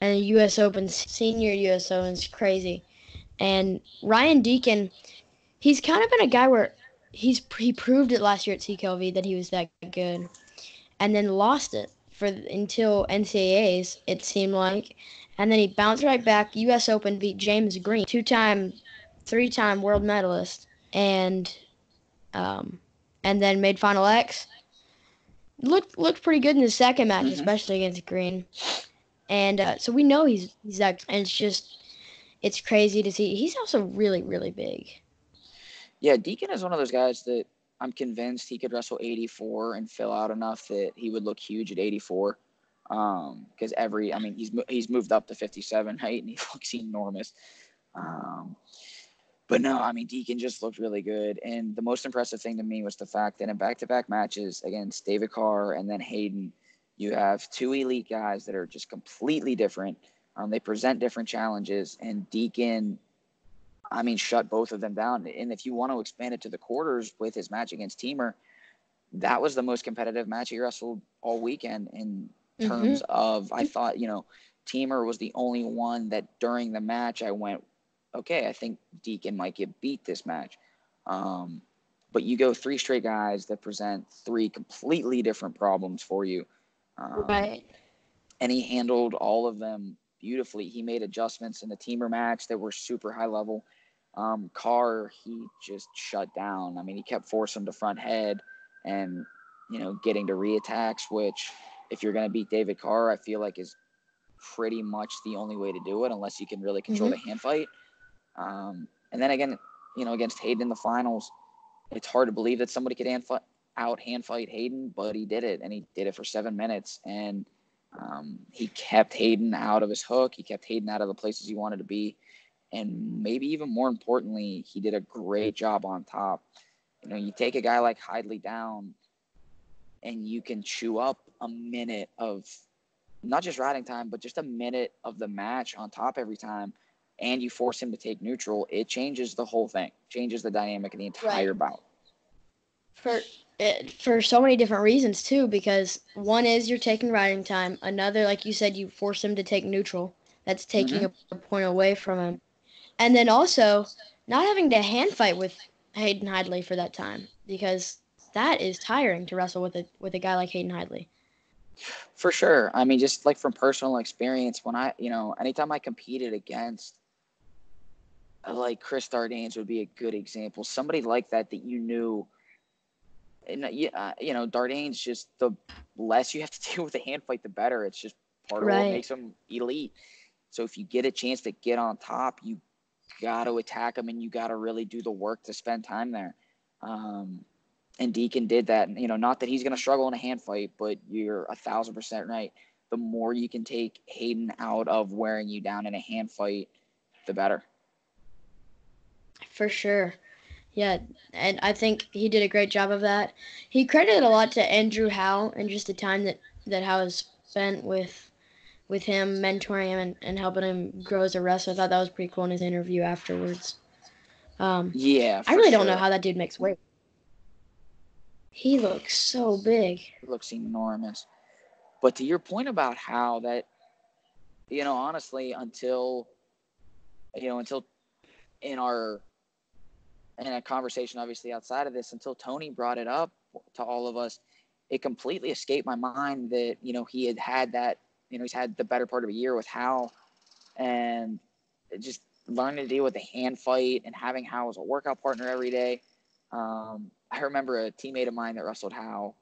the U.S. Open, senior U.S. Open's crazy. And Ryan Deacon, he's kind of been a guy where he proved it last year at CKLV that he was that good, and then lost it until NCAAs, it seemed like. And then he bounced right back. U.S. Open, beat James Green, three-time world medalist, um, and then made Final X. Looked pretty good in the second match, especially against Green. And so we know he's that. And it's crazy to see. He's also really, really big. Yeah, Deacon is one of those guys that I'm convinced he could wrestle 84 and fill out enough that he would look huge at 84. Because he's moved up to 57 height and he looks enormous. But no, Deacon just looked really good. And the most impressive thing to me was the fact that in back-to-back matches against David Carr and then Hayden, you have two elite guys that are just completely different. They present different challenges, and Deacon, shut both of them down. And if you want to expand it to the quarters with his match against Teamer, that was the most competitive match he wrestled all weekend in terms of, I thought, Teamer was the only one that during the match I went, okay, I think Deacon might get beat this match. But you go three straight guys that present three completely different problems for you. Right. And he handled all of them beautifully. He made adjustments in the Teamer match that were super high level. Carr, he just shut down. He kept forcing the front head and, getting to reattacks, which if you're going to beat David Carr, I feel like is pretty much the only way to do it unless you can really control the hand fight. And then again, against Hayden in the finals, it's hard to believe that somebody could hand fight Hayden, but he did it, and he did it for 7 minutes. And he kept Hayden out of his hook. He kept Hayden out of the places he wanted to be. And maybe even more importantly, he did a great job on top. You take a guy like Hidley down and you can chew up a minute of not just riding time, but just a minute of the match on top every time, and you force him to take neutral, it changes the whole thing, changes the dynamic of the entire bout. For so many different reasons too, because one is you're taking riding time. Another, like you said, you force him to take neutral. That's taking a point away from him. And then also not having to hand fight with Hayden Hidley for that time, because that is tiring to wrestle with a guy like Hayden Hidley. For sure. Just like from personal experience, when anytime I competed against, like Chris Dardanes would be a good example. Somebody like that you knew, and Dardanes, just the less you have to deal with the hand fight, the better. It's just part of what makes him elite. So if you get a chance to get on top, you got to attack him and you got to really do the work to spend time there. And Deacon did that. Not that he's going to struggle in a hand fight, but you're 1,000% right. The more you can take Hayden out of wearing you down in a hand fight, the better. For sure. Yeah, and I think he did a great job of that. He credited a lot to Andrew Howe and just the time that Howe has spent with him, mentoring him and helping him grow as a wrestler. I thought that was pretty cool in his interview afterwards. Yeah, I really don't know how that dude makes weight. He looks so big. He looks enormous. But to your point about how that, honestly, until in a conversation, obviously outside of this, until Tony brought it up to all of us, it completely escaped my mind that, he had that, he's had the better part of a year with Howe, and just learning to deal with the hand fight and having Howe as a workout partner every day. I remember a teammate of mine that wrestled Howe.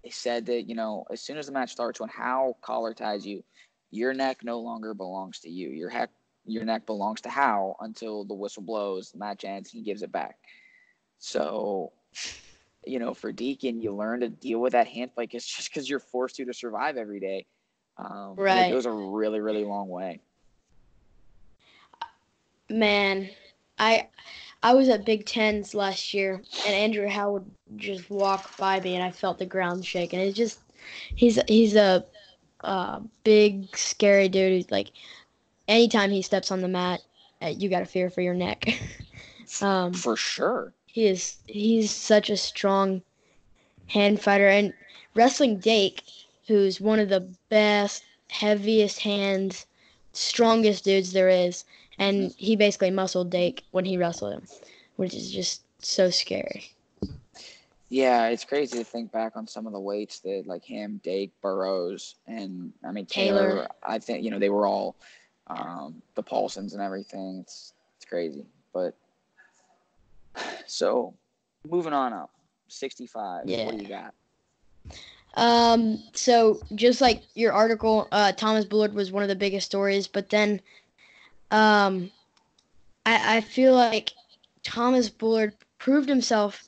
They said that, as soon as the match starts, when Howe collar ties you, your neck no longer belongs to you. Your neck belongs to Howe until the whistle blows, the match ends, and he gives it back. So for Deacon, you learn to deal with that hand fight. It's just because you're forced to survive every day. And it Right. goes a really, really long way. Man, I I was at Big Tens last year, and Andrew Howe would just walk by me, and I felt the ground shake. And it's just he's a big scary dude who's like anytime he steps on the mat, you got to fear for your neck. um, For sure. he's such a strong hand fighter, and wrestling Dake, who's one of the best, heaviest hands, strongest dudes there is, Mm-hmm. and he basically muscled Dake when he wrestled him, which is just so scary. Yeah, it's crazy to think back on some of the weights that like him, Dake, Burrows, and I mean Taylor. Taylor. I think they were all the Paulsons and everything. It's crazy. But so moving on up, 65. Yeah. What do you got? So just like your article, Thomas Bullard was one of the biggest stories, but then, um, I feel like Thomas Bullard proved himself,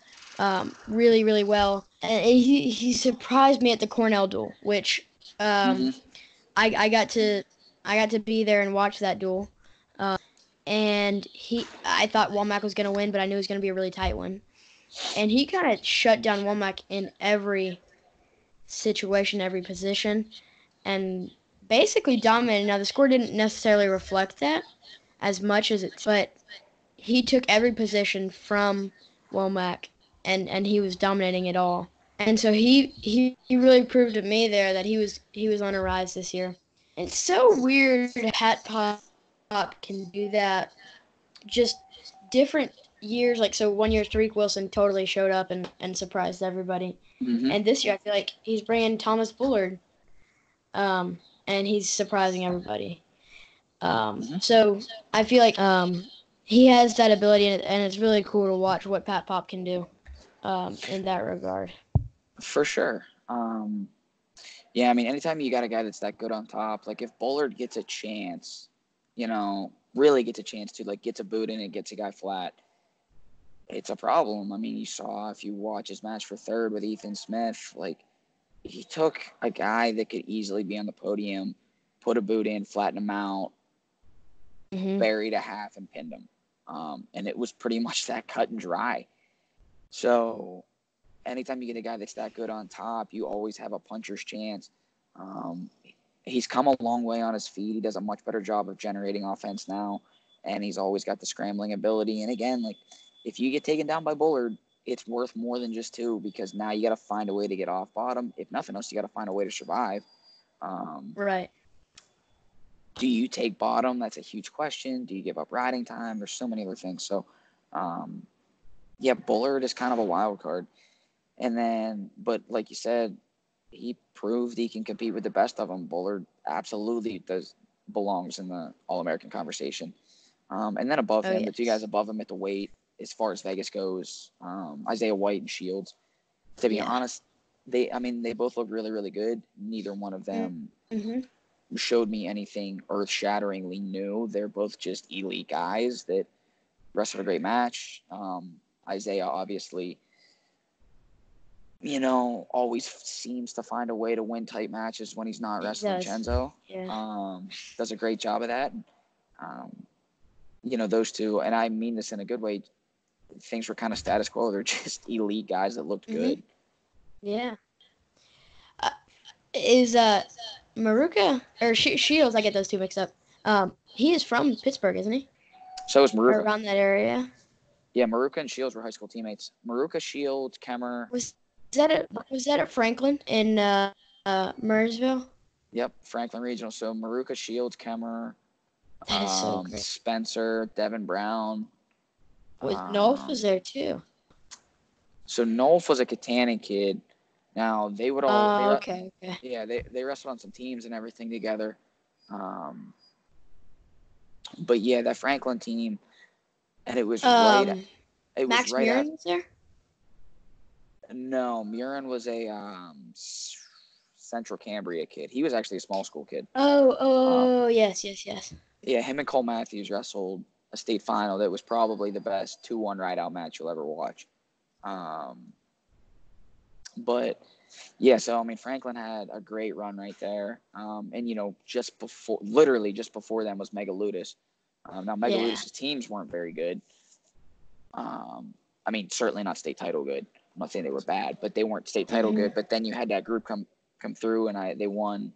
really, really well, and he surprised me at the Cornell duel, which, um, Mm-hmm. I got to be there and watch that duel, and I thought Womack was gonna win, but I knew it was gonna be a really tight one, and he kind of shut down Womack in every situation, every position, and basically dominated. Now the score didn't necessarily reflect that as much as it, but he took every position from Womack, and he was dominating it all. And so he really proved to me there that he was on a rise this year. And it's so weird Hat Pop can do that. Just different years, like so one year Tariq Wilson totally showed up and surprised everybody. Mm-hmm. And this year I feel like he's bringing Thomas Bullard, and he's surprising everybody. Mm-hmm. So I feel like he has that ability, and it's really cool to watch what Pat Pop can do in that regard. For sure. Yeah, I mean, anytime you got a guy that's that good on top, like if Bullard gets a chance, really gets a chance to like gets a boot in and gets a guy flat, it's a problem. I mean, you saw if you watch his match for third with Ethan Smith, like he took a guy that could easily be on the podium, put a boot in, flatten him out, Mm-hmm. buried a half, and pinned him. And it was pretty much that cut and dry. So anytime you get a guy that's that good on top, you always have a puncher's chance. Um, he's come a long way on his feet. He does a much better job of generating offense now, and he's always got the scrambling ability. And again, like if you get taken down by Bullard, it's worth more than just two because now you got to find a way to get off bottom. If nothing else, you got to find a way to survive. Right. Do you take bottom? That's a huge question. Do you give up riding time? There's so many other things. So, yeah, Bullard is kind of a wild card. And then, but like you said, he proved he can compete with the best of them. Bullard absolutely belongs in the All-American conversation. And then above Oh him, the two guys yes. above him at the weight, as far as Vegas goes, Isaiah White and Shields. To be Yeah. honest, they both look really, really good. Neither one of them Mm-hmm. showed me anything earth-shatteringly new. They're both just elite guys that wrestled a great match. Isaiah obviously always seems to find a way to win tight matches when he's not He wrestling does. Chenzo. Yeah. Does a great job of that. Those two, and I mean this in a good way, things were kind of status quo. They're just elite guys that looked Mm-hmm. good. Yeah. Uh, is Maruka or Shields? I get those two mixed up. He is from Pittsburgh, isn't he? So is Or Maruka. around that area. Yeah, Maruka and Shields were high school teammates. Maruka, Shields, Kemmer. Was that at Franklin in Murrysville? Yep, Franklin Regional. So Maruka, Shields, Kemmer, That is so great. Spencer, Devin Brown. Nolf was there too. So Nolf was a Katanning kid. Now they would all Okay. yeah, they wrestled on some teams and everything together. But yeah, that Franklin team, and it was Max right Murin after. was there? No, Murin was a Central Cambria kid. He was actually a small school kid. Yes. Yeah, him and Cole Matthews wrestled a state final that was probably the best 2-1 ride out match you'll ever watch. But yeah, so I mean, Franklin had a great run right there. And literally just before them was Megaludis. Now Yeah. Megaludis' teams weren't very good. I mean, certainly not state title good. I'm not saying they were bad, but they weren't state title Hmm. good. But then you had that group come through, and they won.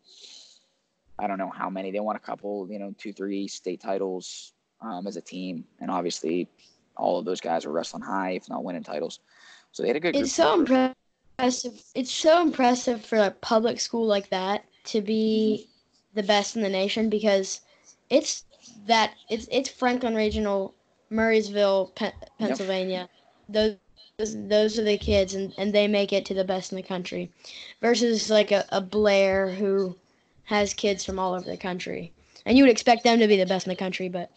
I don't know how many. They won a couple, 2, 3 state titles as a team, and obviously all of those guys were wrestling high, if not winning titles. So they had a good group It's come so through. impressive. It's so impressive for a public school like that to Mm-hmm. be the best in the nation because it's it's Franklin Regional, Murraysville, Yep. Pennsylvania. Those those are the kids, and they make it to the best in the country, versus like a Blair who has kids from all over the country, and you would expect them to be the best in the country, but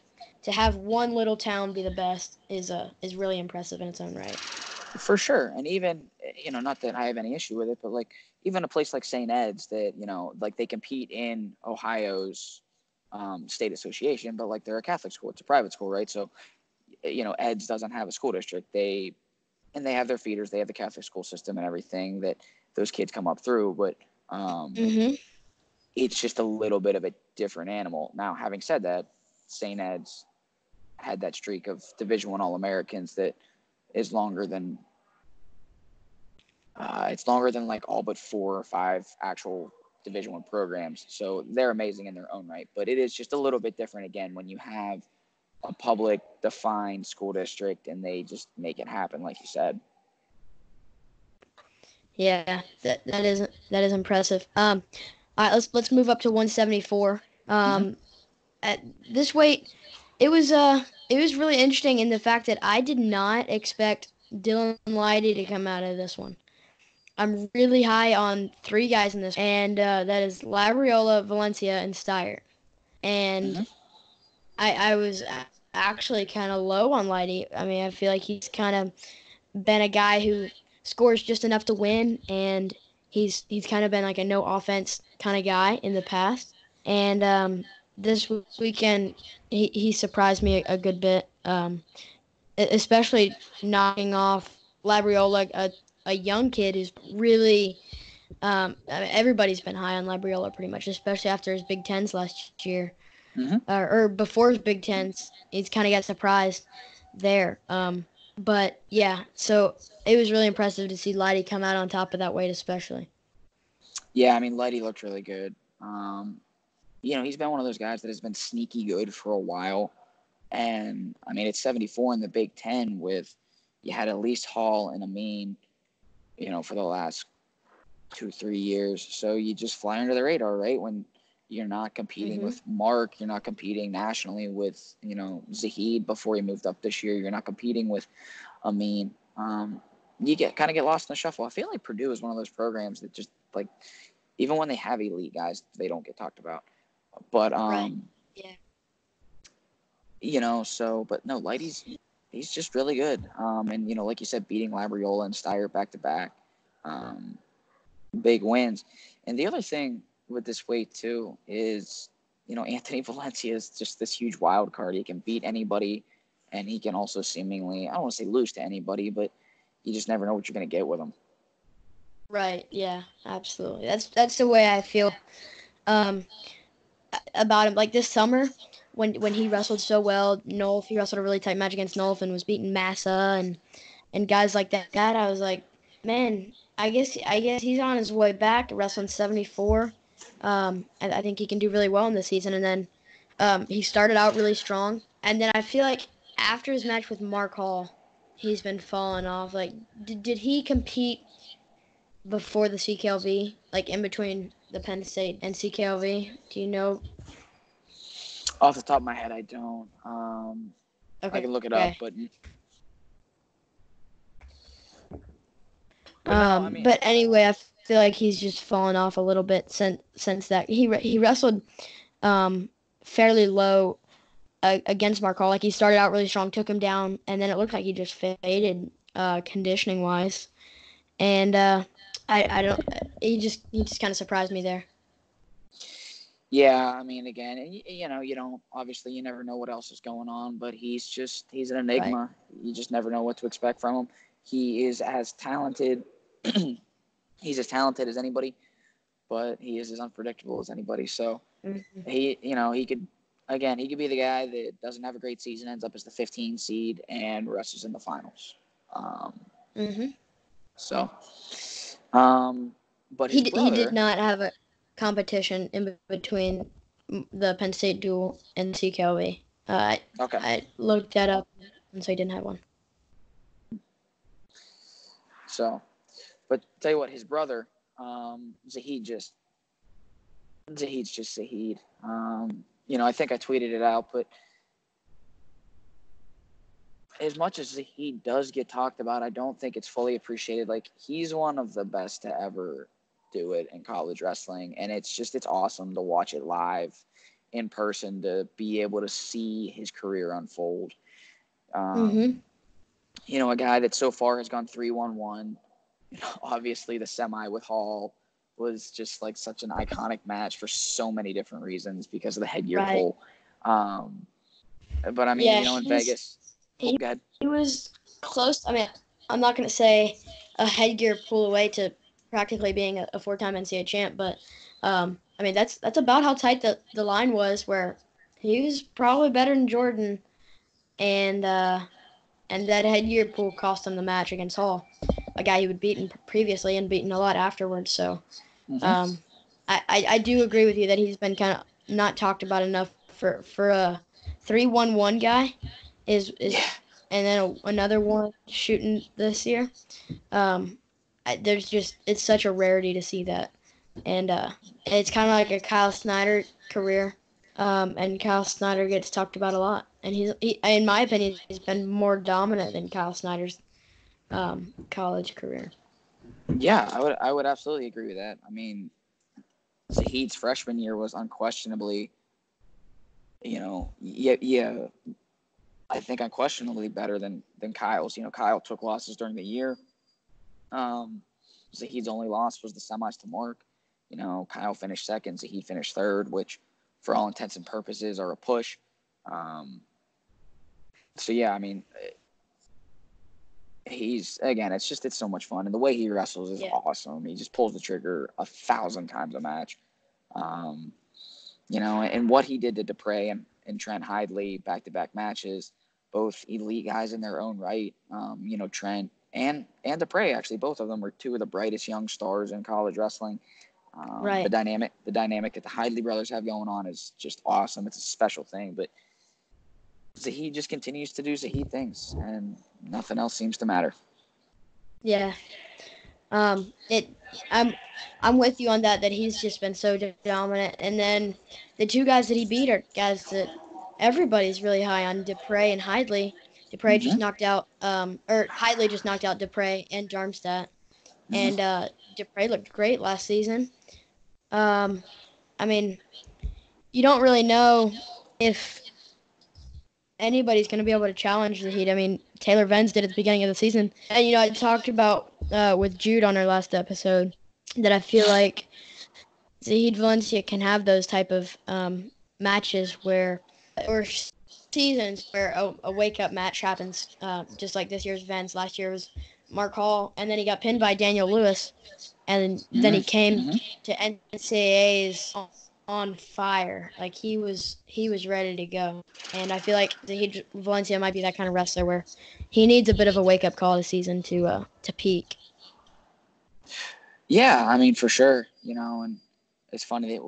to have one little town be the best is really impressive in its own right. For sure. And even, not that I have any issue with it, but like even a place like St. Ed's that, like they compete in Ohio's state association, but like they're a Catholic school. It's a private school, right? So, Ed's doesn't have a school district. They have their feeders. They have the Catholic school system and everything that those kids come up through. But Hmm. it's just a little bit of a different animal. Now, having said that, St. Ed's had that streak of Division I All-Americans that is longer than it's longer than like all but 4 or 5 actual Division I programs. So they're amazing in their own right. But it is just a little bit different again when you have a public defined school district and they just make it happen, like you said. Yeah, that is impressive. All right, let's move up to 174. Mm-hmm. At this weight, it was really interesting in the fact that I did not expect Dylan Lighty to come out of this one. I'm really high on three guys in this, and that is Labriola, Valencia, and Steyer. And Mm-hmm. I was actually kind of low on Lighty. I mean, I feel like he's kind of been a guy who scores just enough to win, and he's kind of been like a no offense kind of guy in the past. And this weekend, he surprised me a good bit, especially knocking off Labriola, a young kid who's really. I mean, everybody's been high on Labriola pretty much, especially after his Big Tens last year, Mm-hmm. or before his Big Tens. He's kind of got surprised there. But yeah, so it was really impressive to see Lighty come out on top of that weight, especially. Yeah, I mean, Letty looked really good. He's been one of those guys that has been sneaky good for a while. And I mean, it's 74 in the Big Ten with you had at least Hall and Amin, for the last 2, 3 years. So you just fly under the radar, right? When you're not competing Hmm. with Mark, you're not competing nationally with, Zahid before he moved up this year. You're not competing with Amin. You get lost in the shuffle. I feel like Purdue is one of those programs that just like, even when they have elite guys, they don't get talked about. But Right. Yeah. but no, Lighty's he's just really good. And like you said, beating Labriola and Steyer back to back, big wins. And the other thing with this weight too is, Anthony Valencia is just this huge wild card. He can beat anybody, and he can also seemingly, I don't want to say lose to anybody, but you just never know what you're going to get with him. Right. Yeah. Absolutely. That's the way I feel um, about him. Like this summer, when he wrestled so well, Nolf, he wrestled a really tight match against Nolf and was beating Massa and guys like that. I was like, man, I guess he's on his way back to wrestling 74. And I think he can do really well in this season. And then he started out really strong, and then I feel like after his match with Mark Hall, he's been falling off. Like, did he compete before the CKLV? Like in between the Penn State and CKLV? Do you know? Off the top of my head, I don't. I Okay. can look it up, but no, I mean, But anyway, I feel like he's just fallen off a little bit since that he wrestled um fairly low against Mark Hall. Like he started out really strong, took him down, and then it looked like he just faded conditioning wise. And I don't. He just kind of surprised me there. yeah, I mean, again, you don't obviously you never know what else is going on, but he's an Right. enigma. You just never know what to expect from him. He is as talented he's as talented as anybody, but he is as unpredictable as anybody. So he could, again, he could be the guy that doesn't have a great season, ends up as the 15 seed, and wrestles in the finals. So, but his he did brother, not have a competition in between the Penn State duel and CKLV. okay, I looked that up, and so he didn't have one. so, but tell you what, his brother, Zahid's just Zahid. I think I tweeted it out, but as much as he does get talked about, I don't think it's fully appreciated. Like, he's one of the best to ever do it in college wrestling, and it's awesome to watch it live in person, to be able to see his career unfold. A guy that so far has gone 3-1-1. Obviously, the semi with Hall was just like such an iconic match for so many different reasons because of the headgear pull. But I mean, in Vegas, he was close. I mean, I'm not going to say a headgear pull away to practically being a 4-time NCAA champ, but I mean, that's about how tight the line was, where he was probably better than Jordan, and that headgear pull cost him the match against Hall, a guy he had beaten previously and beaten a lot afterwards. So I do agree with you that he's been kind of not talked about enough for a 3-1-1 guy is and then another one shooting this year. It's such a rarity to see that, and it's kind of like a Kyle Snyder career, and Kyle Snyder gets talked about a lot, and he in my opinion, he's been more dominant than Kyle Snyder's college career. Yeah, I would absolutely agree with that. I mean, Zahid's freshman year was unquestionably, I think unquestionably better than Kyle's. Kyle took losses during the year. Zahid's only loss was the semis to Mark. Kyle finished second, Zahid finished third, which for all intents and purposes are a push. So yeah, I mean, it's so much fun, and the way he wrestles is awesome. He just pulls the trigger 1,000 times a match. And what he did to Dupre and Trent Hidley back-to-back matches, both elite guys in their own right. Trent and Dupre, actually, both of them were two of the brightest young stars in college wrestling. The dynamic that the Hidley brothers have going on is just awesome. It's a special thing, but Zahid just continues to do Zahid things, and nothing else seems to matter. Yeah. I'm with you on that he's just been so dominant. And then the two guys that he beat are guys that everybody's really high on, Dupre and Hidley. Dupre just knocked out or Hidley just knocked out Dupre and Darmstadt. And Dupre looked great last season. I mean, you don't really know if anybody's going to be able to challenge Zahid. I mean, Taylor Venz did at the beginning of the season. And, I talked about with Jude on our last episode that I feel like Zahid Valencia can have those type of matches or seasons where a wake-up match happens, just like this year's Venz. Last year was Mark Hall, and then he got pinned by Daniel Lewis, and then he came to NCAAs on fire. Like, he was ready to go. And I feel like Valencia might be that kind of wrestler where he needs a bit of a wake-up call this season to peak. Yeah, I mean, for sure, and it's funny that,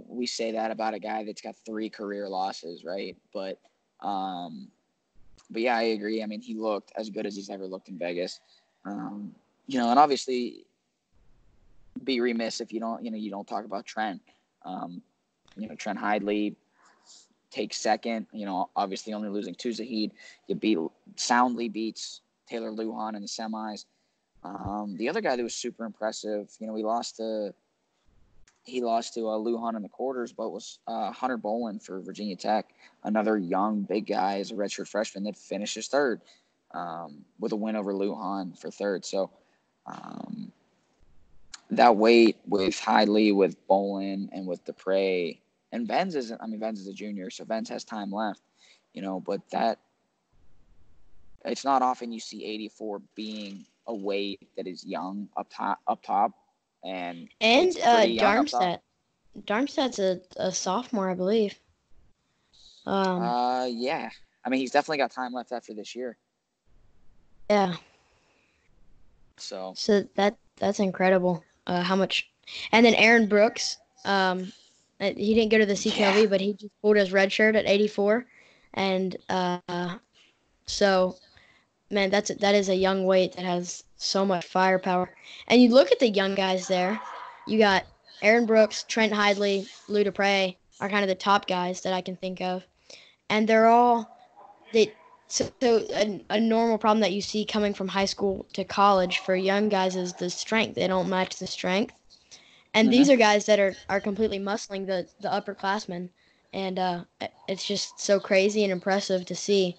we say that about a guy that's got 3 career losses, right? But yeah, I agree. I mean, he looked as good as he's ever looked in Vegas. And obviously be remiss if you don't talk about Trent. Trent Hidley takes second, obviously only losing to Zahid. Soundly beats Taylor Lujan in the semis. The other guy that was super impressive, he lost to Lujan in the quarters, but was Hunter Bolin for Virginia Tech, another young big guy as a redshirt freshman that finishes third with a win over Lujan for third. So that weight with Hidley, with Bolin, and with Dupre, and Venz is a junior, so Venz has time left, but it's not often you see 84 being a weight that is young up top. and And it's pretty young up top. Darmstadt's a sophomore, I believe. Yeah. I mean, he's definitely got time left after this year. Yeah. So That's incredible. How much? And then Aaron Brooks. He didn't go to the CQLV, but he just pulled his red shirt at 84, and so man, that is a young weight that has so much firepower. And you look at the young guys there. You got Aaron Brooks, Trent Hidley, Lou Dupre are kind of the top guys that I can think of, and they're all they. A normal problem that you see coming from high school to college for young guys is the strength. They don't match the strength, and these are guys that are completely muscling the upperclassmen, and it's just so crazy and impressive to see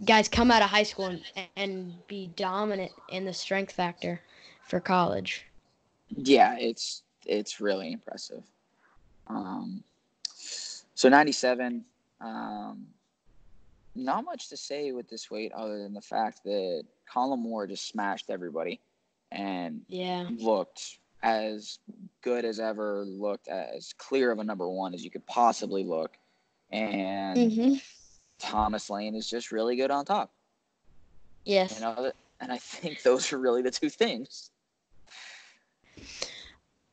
guys come out of high school and be dominant in the strength factor for college. yeah, it's really impressive. So 97. Not much to say with this weight other than the fact that Colin Moore just smashed everybody and looked as good as ever, looked as clear of a number one as you could possibly look. And Thomas Lane is just really good on top. Yes. And I think those are really the two things.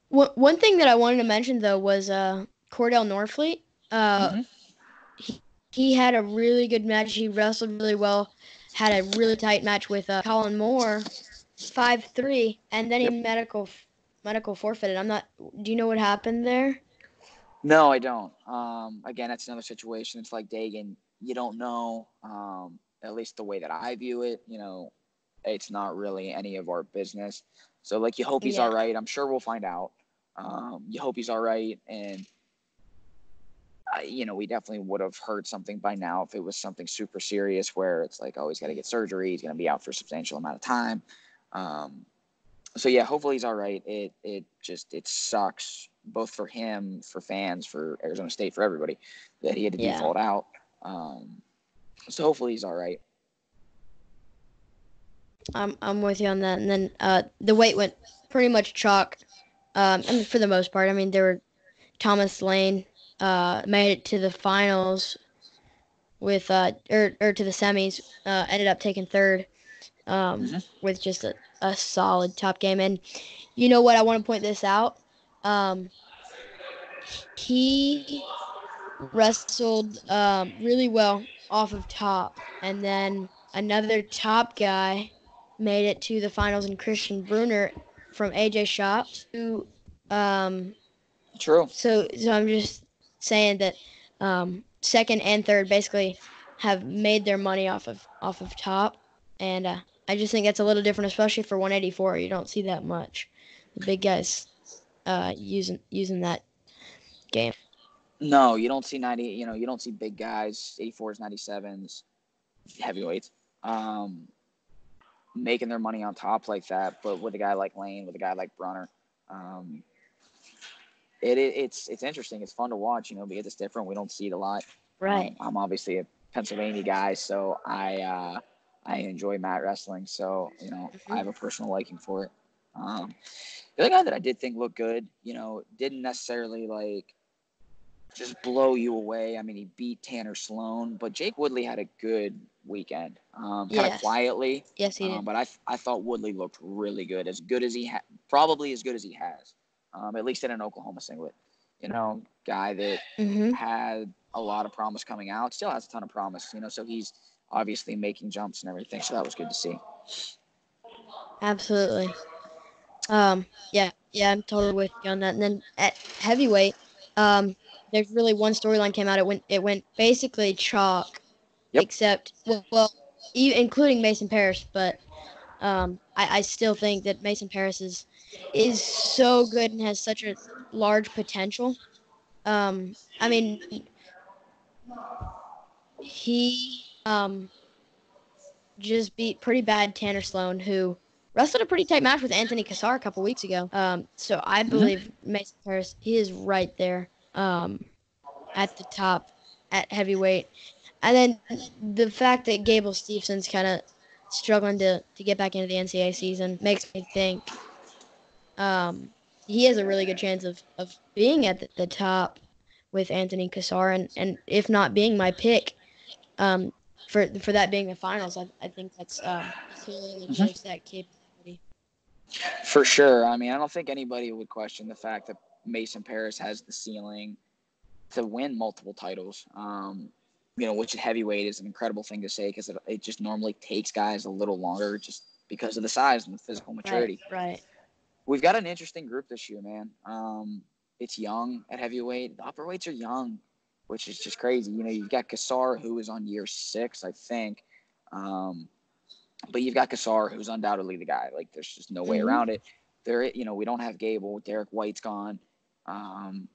One thing that I wanted to mention, though, was Cordell Norfleet. He had a really good match. He wrestled really well. Had a really tight match with Colin Moore, 5-3, and then he medical forfeited. Do you know what happened there? No, I don't. Again, that's another situation. It's like Dagan. You don't know. At least the way that I view it, it's not really any of our business. So, like, you hope he's all right. I'm sure we'll find out. You hope he's all right, and we definitely would have heard something by now if it was something super serious where it's like, oh, he's got to get surgery. He's going to be out for a substantial amount of time. So yeah, hopefully he's all right. It sucks both for him, for fans, for Arizona State, for everybody that he had to default out. So hopefully he's all right. I'm with you on that. And then the weight went pretty much chalk. I mean, for the most part. I mean, there were Thomas Lane made it to the finals with or to the semis. Ended up taking third with just a solid top game. And you know what? I want to point this out. He wrestled really well off of top, and then another top guy made it to the finals in Christian Bruner from AJ Shops, who True. So I'm just saying that second and third basically have made their money off of top, and I just think that's a little different, especially for 184. You don't see that much. The big guys using that game. No, you don't see 90. You don't see big guys, 84s, 97s, heavyweights, making their money on top like that. But with a guy like Lane, with a guy like Brunner, it's interesting. It's fun to watch, because it's different. We don't see it a lot. Right. I'm obviously a Pennsylvania guy, so I enjoy mat wrestling. So I have a personal liking for it. The other guy that I did think looked good, didn't necessarily like just blow you away. I mean, he beat Tanner Sloan, but Jake Woodley had a good weekend, kind of quietly. Yes, he did. But I thought Woodley looked really good, as good as he probably as good as he has, at least in an Oklahoma singlet. Guy that had a lot of promise coming out, still has a ton of promise. So he's obviously making jumps and everything. So that was good to see. Absolutely. Yeah, I'm totally with you on that. And then at heavyweight, there's really one storyline came out. It went basically chalk, except including Mason Parris. But I still think that Mason Parris is so good and has such a large potential. I mean, he just beat pretty bad Tanner Sloan, who wrestled a pretty tight match with Anthony Cassar a couple weeks ago. So I believe Mason Parris, he is right there at the top at heavyweight. And then the fact that Gable Stevenson's kind of struggling to get back into the NCAA season makes me think he has a really good chance of being at the top with Anthony Cassar, and if not being my pick, um, for that being the finals, I think that's clearly Mhm. shows that capability. For sure. I mean, I don't think anybody would question the fact that Mason Paris has the ceiling to win multiple titles. Which at heavyweight is an incredible thing to say because it just normally takes guys a little longer just because of the size and the physical Right, maturity. right. We've got an interesting group this year, man. It's young at heavyweight. The upper weights are young, which is just crazy. You've got Cassar, who is on year 6, I think. Um, but you've got Cassar, who's undoubtedly the guy. Like, there's just no way Hmm. around it. We don't have Gable. Derek White's gone. Um,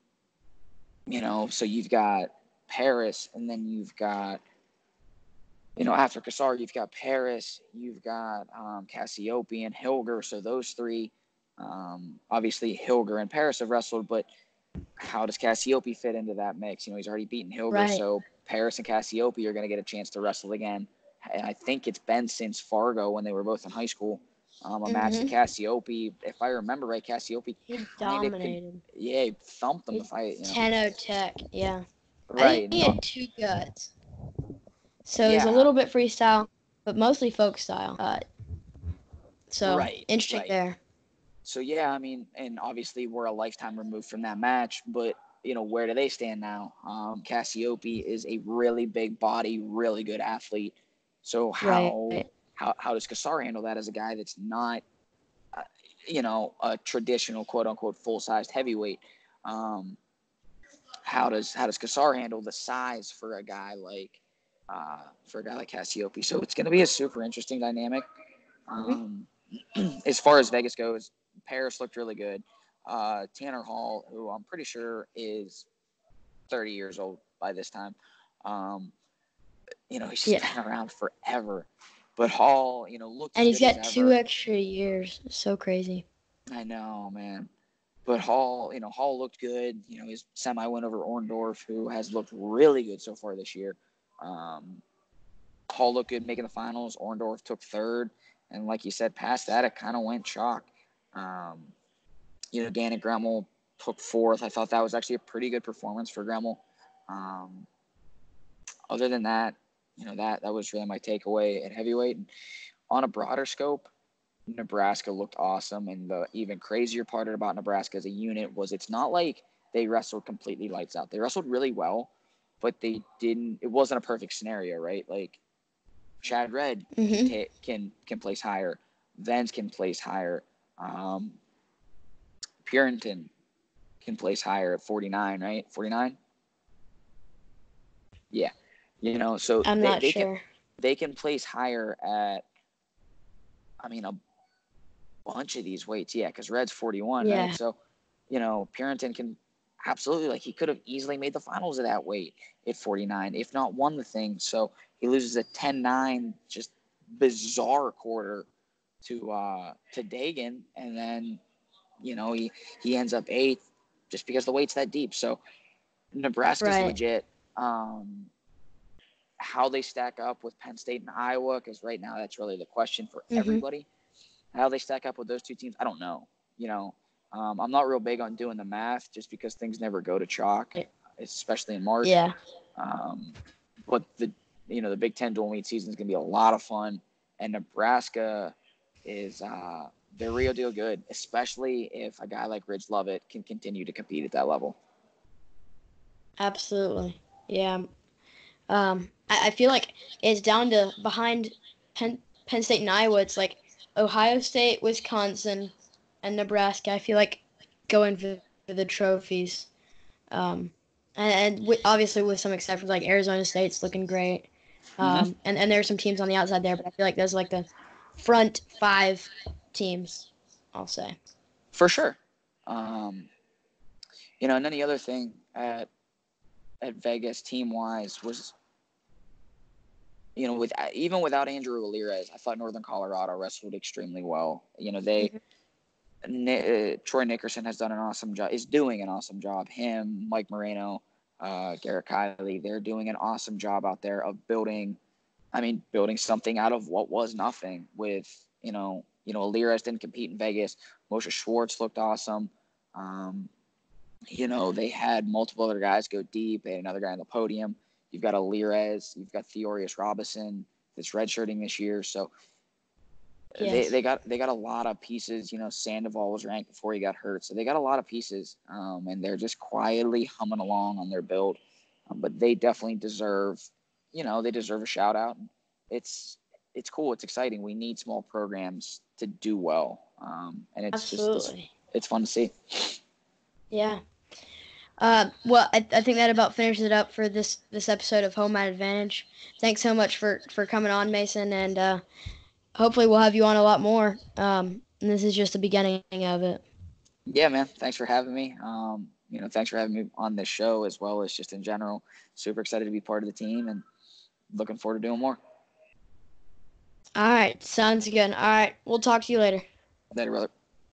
so you've got Paris, and then you've got, after Cassar, you've got Paris, you've got Cassiope and Hilger. So those three, obviously Hilger and Paris have wrestled, but how does Cassiope fit into that mix? He's already beaten Hilger, Right. so Paris and Cassiope are going to get a chance to wrestle again. And I think it's been since Fargo when they were both in high school. A match that Hmm. Cassiope, if I remember right, Cassiope He kind of could, dominated. yeah, he thumped them He if I, 10-0 tech. Yeah. I think right. he had two guts. So he's a Yeah, little bit freestyle, but mostly folk style. So right, interesting right. there. So yeah, I mean, and obviously we're a lifetime removed from that match, but where do they stand now? Cassiope is a really big body, really good athlete. So Right. how does Cassar handle that as a guy that's not, uh, a traditional quote unquote full sized heavyweight? Um, how does Cassar handle the size for a guy like Cassiope? So it's going to be a super interesting dynamic. Hmm. Um, as far as Vegas goes, Paris looked really good. Tanner Hall, who I'm pretty sure is 30 years old by this time, um, he's just Yeah. been around forever. But Hall, looked And as he's good as got two ever. extra years. So crazy. I know, man. But Hall looked good. His semi win over Orndorff, who has looked really good so far this year. Um, Hall looked good making the finals. Orndorff took third. And like you said, past that, it kind of went chalk. Um, Gannon Gremmel took fourth. I thought that was actually a pretty good performance for Gremmel. Um, other than that, that was really my takeaway at heavyweight. And on a broader scope, Nebraska looked awesome. And the even crazier part about Nebraska as a unit was it's not like they wrestled completely lights out. They wrestled really well, but they didn't. It wasn't a perfect scenario, right? Like Chad Red Hmm. can place higher. Vance can place higher. Purinton can place higher at 49, right? 49? Yeah. So I'm they, not they can sure. they can place higher at, I mean, a bunch of these weights. Yeah, because Red's 41, right? Yeah. So, Purinton can absolutely, like, he could have easily made the finals at that weight at 49, if not won the thing. So he loses a 10-9, just bizarre quarter to Dagan, and then he ends up eighth just because the weight's that deep. So Nebraska's Right. legit. How they stack up with Penn State and Iowa, because right now that's really the question for Hmm. everybody. How they stack up with those two teams, I don't know. I'm not real big on doing the math just because things never go to chalk, especially in March. Yeah. Um, but the Big Ten dual meet season is going to be a lot of fun, and Nebraska is they're real deal good, especially if a guy like Ridge Lovett can continue to compete at that level. Absolutely. Yeah. I feel like it's down to behind Penn State and Iowa. It's like Ohio State, Wisconsin, and Nebraska. I feel like going for the trophies. Um, and obviously with some exceptions like Arizona State's looking great. Mm-hmm. And there are some teams on the outside there, but I feel like those are like the front five teams. I'll say. For sure. Um, and then the other thing at Vegas team wise was, with even without Andrew Ramirez, I thought Northern Colorado wrestled extremely well. Hmm. Troy Nickerson has done an awesome job. Is doing an awesome job. Him, Mike Moreno, Garrett Kiley, they're doing an awesome job out there of building. I mean, building something out of what was nothing. With Ramirez didn't compete in Vegas. Moshe Schwartz looked awesome. They had multiple other guys go deep. They had another guy on the podium. You've got Alirez. You've got Theorius Robinson that's redshirting this year. So Yes. they got a lot of pieces. Sandoval was ranked before he got hurt. So they got a lot of pieces, and they're just quietly humming along on their build. But they definitely deserve, they deserve a shout out. It's cool. It's exciting. We need small programs to do well. And Absolutely. it's fun to see. Yeah. Well, I think that about finishes it up for this episode of Home Advantage. Thanks so much for coming on, Mason, and hopefully we'll have you on a lot more. And this is just the beginning of it. Yeah, man. Thanks for having me. Thanks for having me on this show as well as just in general. Super excited to be part of the team and looking forward to doing more. All right. Sounds good. All right. We'll talk to you later. Later, brother.